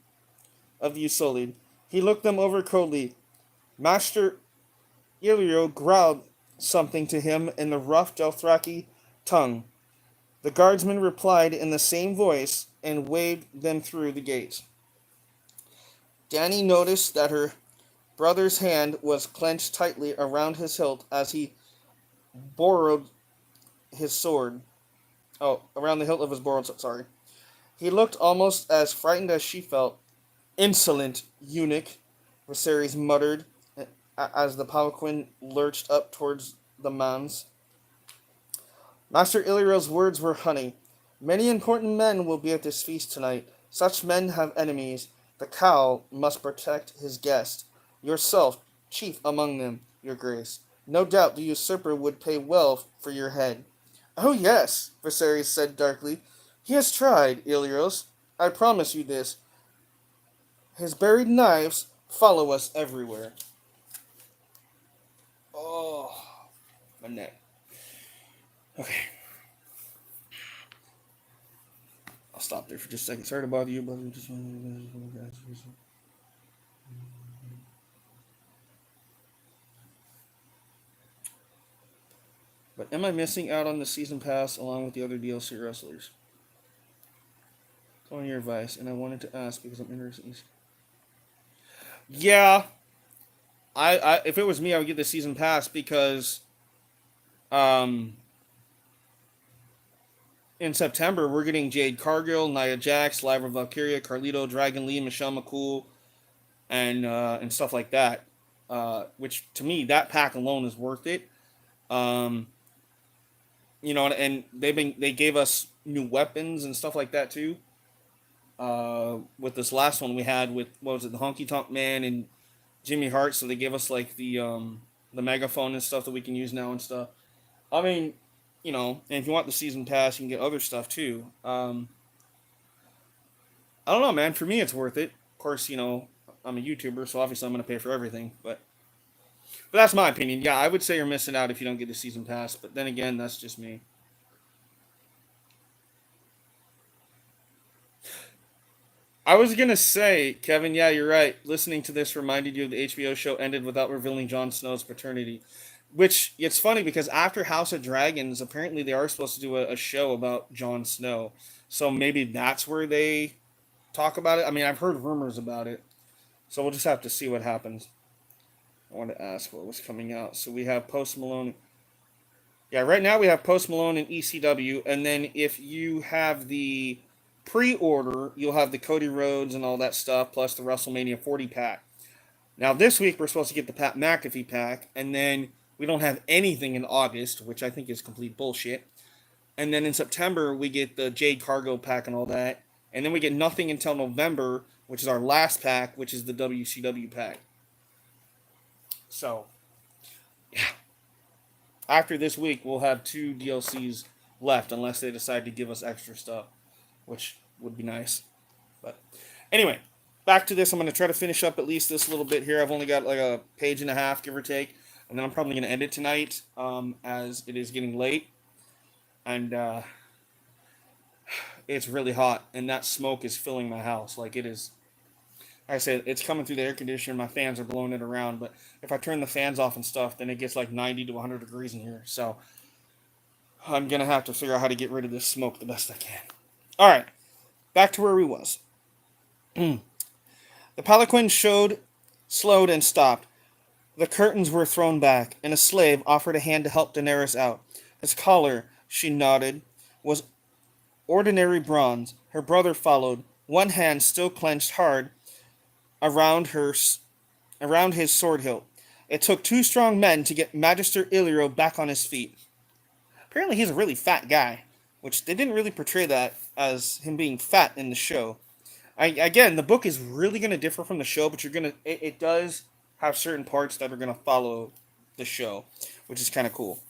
Of the Usolid. He looked them over coldly. Master Illyrio growled something to him in the rough Dothraki tongue. The guardsman replied in the same voice and waved them through the gates. Danny noticed that her brother's hand was clenched tightly around his hilt as he borrowed his sword. Oh, around the hilt of his borrowed sword, sorry. He looked almost as frightened as she felt. Insolent eunuch, Viserys muttered as the palanquin lurched up towards the man's. Master Illyriel's words were honey. Many important men will be at this feast tonight. Such men have enemies. The cow must protect his guest. Yourself, chief among them, your grace. No doubt the usurper would pay well for your head. Oh yes, Viserys said darkly. He has tried, Illyrios. I promise you this. His buried knives follow us everywhere. Oh, my neck. Okay. I'll stop there for just a second. Sorry to bother you, but just But am I missing out on the season pass along with the other DLC wrestlers? It's on your advice, and I wanted to ask because I'm interested. Yeah, I if it was me, I would get the season pass because um in September we're getting Jade Cargill, Nia Jax, Lyra Valkyria, Carlito, Dragon Lee, Michelle McCool, and stuff like that. Which to me, that pack alone is worth it. Um, and they gave us new weapons and stuff like that too. With this last one we had with what was it, the Honky Tonk Man and Jimmy Hart, so they gave us like the megaphone and stuff that we can use now and stuff. I mean, and if you want the season pass, you can get other stuff too. I don't know, man. For me, it's worth it. Of course, I'm a YouTuber, so obviously I'm gonna pay for everything. But that's my opinion. Yeah, I would say you're missing out if you don't get the season pass. But then again, that's just me. I was gonna say, Kevin, yeah, you're right. Listening to this reminded you of the HBO show ended without revealing Jon Snow's paternity. Which it's funny because after House of Dragons, apparently they are supposed to do a show about Jon Snow. So maybe that's where they talk about it. I mean, I've heard rumors about it. So we'll just have to see what happens. I want to ask what was coming out. So we have Post Malone. Yeah, right now we have Post Malone and ECW, and then if you have the pre-order, you'll have the Cody Rhodes and all that stuff, plus the WrestleMania 40 pack. Now this week we're supposed to get the Pat McAfee pack, and then we don't have anything in August, which I think is complete bullshit. And then in September we get the Jade Cargo pack and all that, and then we get nothing until November, which is our last pack, which is the WCW pack. So, yeah. After this week, we'll have 2 DLCs left, unless they decide to give us extra stuff, which would be nice. But anyway, back to this. I'm going to try to finish up at least this little bit here. I've only got like a page and a half, give or take, and then I'm probably going to end it tonight, as it is getting late, and it's really hot, and that smoke is filling my house. Like it is. Like I said, it's coming through the air conditioner. My fans are blowing it around, but if I turn the fans off and stuff, then it gets like 90 to 100 degrees in here. So I'm gonna have to figure out how to get rid of this smoke the best I can. All right, back to where we was. The palanquin slowed, and stopped. The curtains were thrown back, and a slave offered a hand to help Daenerys out. His collar, she nodded, was ordinary bronze. Her brother followed, one hand still clenched hard around his sword hilt. It took 2 strong men to get Magister Illyrio back on his feet. Apparently he's a really fat guy, which they didn't really portray that as him being fat in the show. Again, the book is really going to differ from the show, but it does have certain parts that are going to follow the show, which is kind of cool.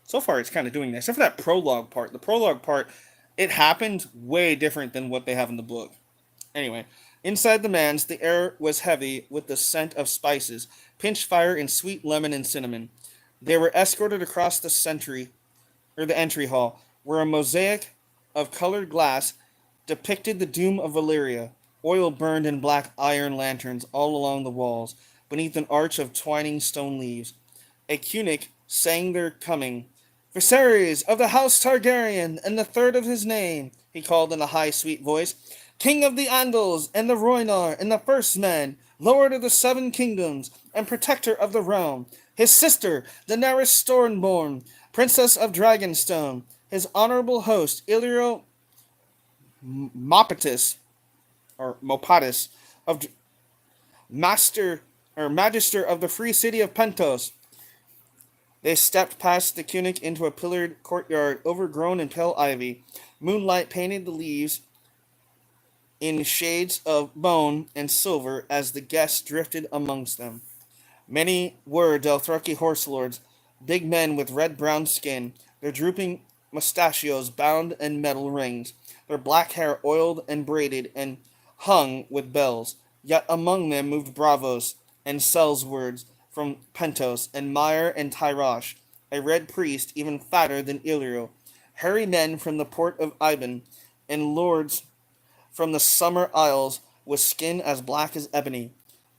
So far, it's kind of doing that, except for that prologue part. The prologue part, it happened way different than what they have in the book. Anyway, inside the manse, the air was heavy with the scent of spices, pinch fire, and sweet lemon and cinnamon. They were escorted across the entry hall, where a mosaic of colored glass depicted the doom of Valyria. Oil burned in black iron lanterns all along the walls, beneath an arch of twining stone leaves. A eunuch sang their coming. Viserys of the House Targaryen, and the third of his name, he called in a high, sweet voice. King of the Andals, and the Rhoynar, and the First Men, Lord of the 7 Kingdoms, and Protector of the Realm. His sister, Daenerys Stormborn, Princess of Dragonstone. His honorable host, Illyrio Mopatis or Mopatis of master or magister of the free city of Pentos. They stepped past the tunic into a pillared courtyard overgrown in pale ivy. Moonlight painted the leaves in shades of bone and silver as the guests drifted amongst them. Many were Delthraki horse lords, big men with red-brown skin, their drooping mustachios bound in metal rings, their black hair oiled and braided and hung with bells. Yet among them moved bravos and sellswords from Pentos and Myre and Tyrosh, a red priest even fatter than Illyrio, hairy men from the port of Iban, and lords from the summer isles with skin as black as ebony.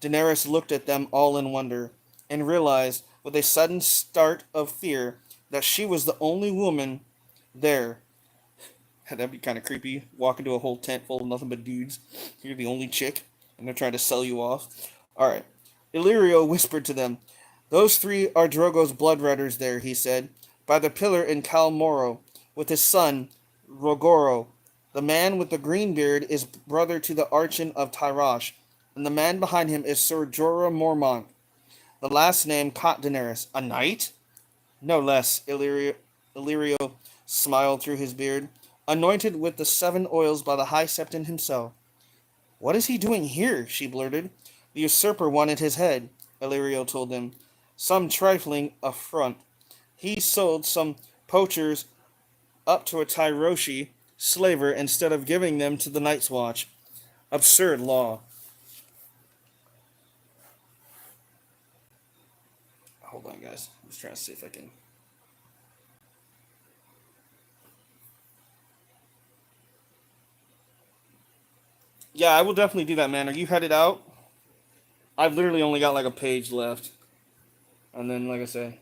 Daenerys looked at them all in wonder, and realized, with a sudden start of fear, that she was the only woman there. That'd be kind of creepy. Walk into a whole tent full of nothing but dudes. You're the only chick, and they're trying to sell you off. Alright. Illyrio whispered to them. Those three are Drogo's bloodrunners there, he said, by the pillar in Cal Moro, with his son, Rogoro. The man with the green beard is brother to the Archon of Tyrosh, and the man behind him is Sir Jorah Mormont. The last name caught Daenerys. A knight? No less, Illyrio smiled through his beard. Anointed with the seven oils by the High Septon himself. What is he doing here? She blurted. The usurper wanted his head, Illyrio told them. Some trifling affront. He sold some poachers up to a Tyroshi slaver instead of giving them to the Night's Watch. Absurd law. Hold on, guys. I'm just trying to see if I can. Yeah, I will definitely do that, man. Are you headed out? I've literally only got like a page left. And then, like I say.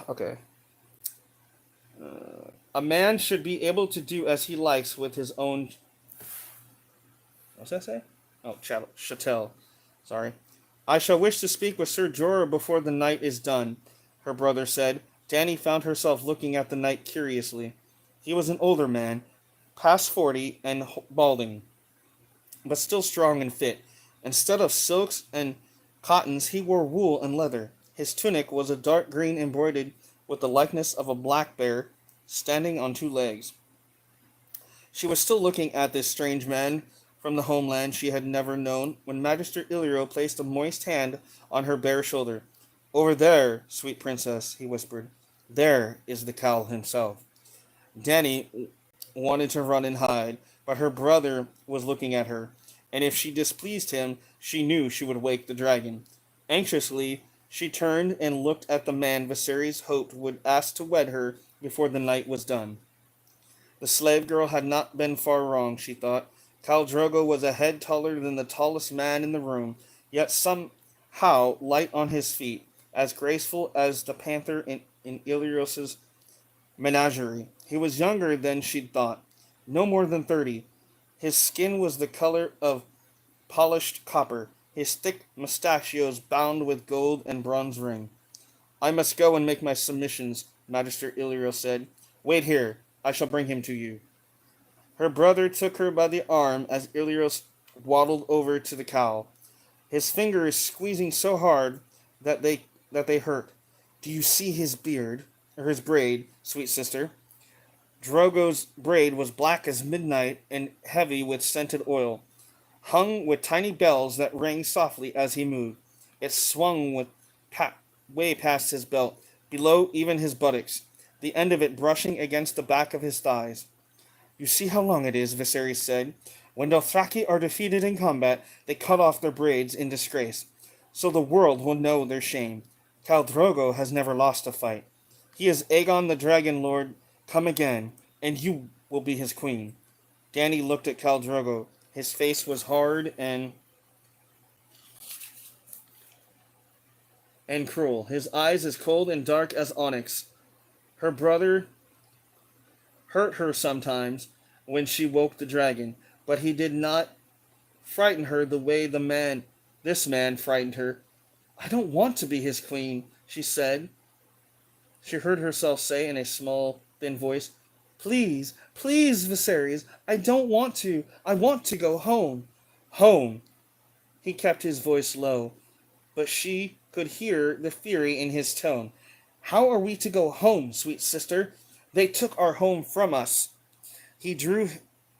Okay. A man should be able to do as he likes with his own. What's that say? Oh, Chattel. Sorry. I shall wish to speak with Sir Jorah before the night is done, her brother said. Dany found herself looking at the knight curiously. He was an older man, past 40 and balding, but still strong and fit. Instead of silks and cottons, he wore wool and leather. His tunic was a dark green embroidered with the likeness of a black bear standing on two legs. She was still looking at this strange man from the homeland she had never known when Magister Illyrio placed a moist hand on her bare shoulder. Over there, sweet princess, he whispered. There is the Cal himself. Dany wanted to run and hide, but her brother was looking at her, and if she displeased him, she knew she would wake the dragon. Anxiously, she turned and looked at the man Viserys hoped would ask to wed her before the night was done. The slave girl had not been far wrong, she thought. Khal Drogo was a head taller than the tallest man in the room, yet somehow light on his feet, as graceful as the panther in Illyrios's menagerie. He was younger than she'd thought, no more than 30. His skin was the color of polished copper, his thick mustachios bound with gold and bronze ring. I must go and make my submissions, Magister Illyrio said. Wait here, I shall bring him to you. Her brother took her by the arm as Illyrio waddled over to the cow, his fingers squeezing so hard that they hurt. Do you see his beard, or his braid, sweet sister? Drogo's braid was black as midnight and heavy with scented oil, hung with tiny bells that rang softly as he moved. It swung way past his belt, below even his buttocks, the end of it brushing against the back of his thighs. You see how long it is, Viserys said. When Dothraki are defeated in combat, they cut off their braids in disgrace, so the world will know their shame. Khal Drogo has never lost a fight. He is Aegon the Dragon Lord come again, and you will be his queen. Dany looked at Khal Drogo. His face was hard and cruel, his eyes as cold and dark as onyx. Her brother hurt her sometimes when she woke the dragon, but he did not frighten her the way this man frightened her. I don't want to be his queen, she said. She heard herself say in a small, thin voice, Please, please, Viserys, I don't want to. I want to go home. Home. He kept his voice low, but she could hear the fury in his tone. How are we to go home, sweet sister? They took our home from us. He drew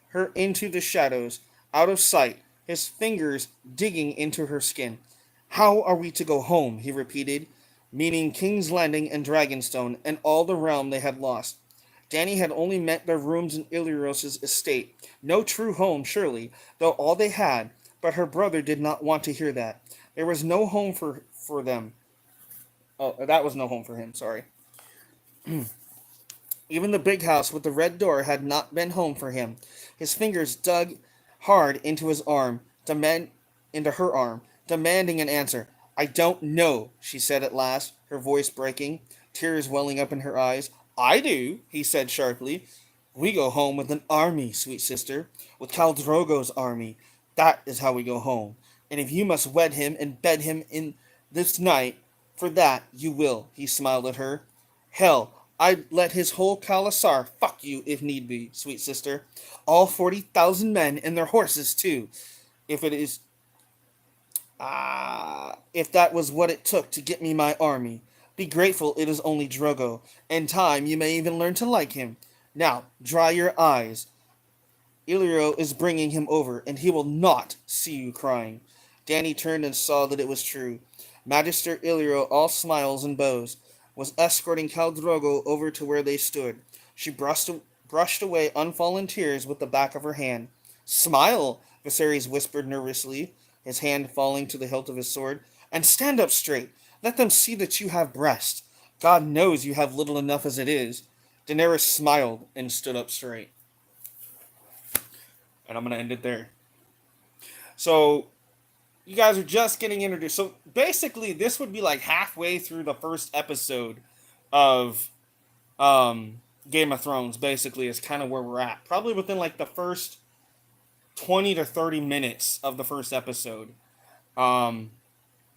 her into the shadows, out of sight, his fingers digging into her skin. How are we to go home? He repeated, meaning King's Landing and Dragonstone and all the realm they had lost. Dany had only met their rooms in Illyrios' estate. No true home, surely, though all they had, but her brother did not want to hear that. There was no home for them. Oh, that was no home for him, sorry. Even the big house with the red door had not been home for him. His fingers dug hard into his arm, into her arm, demanding an answer. I don't know, she said at last, her voice breaking, tears welling up in her eyes. I do, he said sharply. We go home with an army, sweet sister, with Khal Drogo's army. That is how we go home. And if you must wed him and bed him in this night, for that you will, he smiled at her. Hell, I'd let his whole Khalasar fuck you if need be, sweet sister. All 40,000 men and their horses, too. If it is. If that was what it took to get me my army. Be grateful it is only Drogo. In time, you may even learn to like him. Now, dry your eyes. Illyrio is bringing him over, and he will not see you crying. Dany turned and saw that it was true. Magister Illyrio, all smiles and bows, was escorting Khal Drogo over to where they stood. She brushed away unfallen tears with the back of her hand. Smile, Viserys whispered nervously, his hand falling to the hilt of his sword, and stand up straight. Let them see that you have breast. God knows you have little enough as it is. Daenerys smiled and stood up straight. And I'm going to end it there. So, you guys are just getting introduced. So, basically, this would be like halfway through the first episode of Game of Thrones, basically, is kind of where we're at. Probably within like the first 20 to 30 minutes of the first episode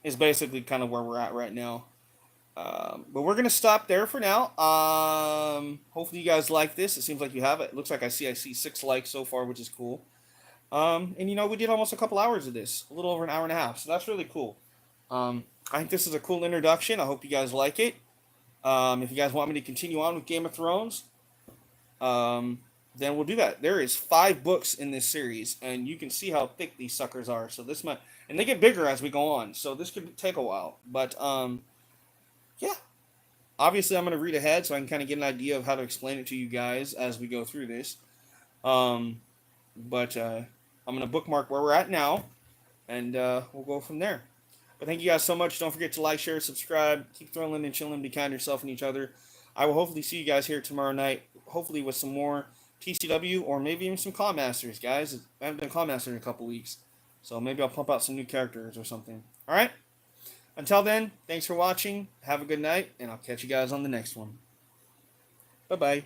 is basically kind of where we're at right now. But we're going to stop there for now. Hopefully you guys like this. It seems like you have it. It looks like I see 6 likes so far, which is cool. And we did almost a couple hours of this. A little over an hour and a half. So that's really cool. I think this is a cool introduction. I hope you guys like it. If you guys want me to continue on with Game of Thrones, then we'll do that. There is 5 books in this series, and you can see how thick these suckers are. So this might, and they get bigger as we go on. So this could take a while. But, yeah. Obviously, I'm going to read ahead so I can kind of get an idea of how to explain it to you guys as we go through this. But I'm going to bookmark where we're at now, and we'll go from there. But thank you guys so much. Don't forget to like, share, subscribe. Keep thrilling and chilling. Be kind to yourself and each other. I will hopefully see you guys here tomorrow night, hopefully with some more TCW or maybe even some Claw Masters, guys. I haven't done Claw Master in a couple weeks, so maybe I'll pump out some new characters or something. All right? Until then, thanks for watching. Have a good night, and I'll catch you guys on the next one. Bye-bye.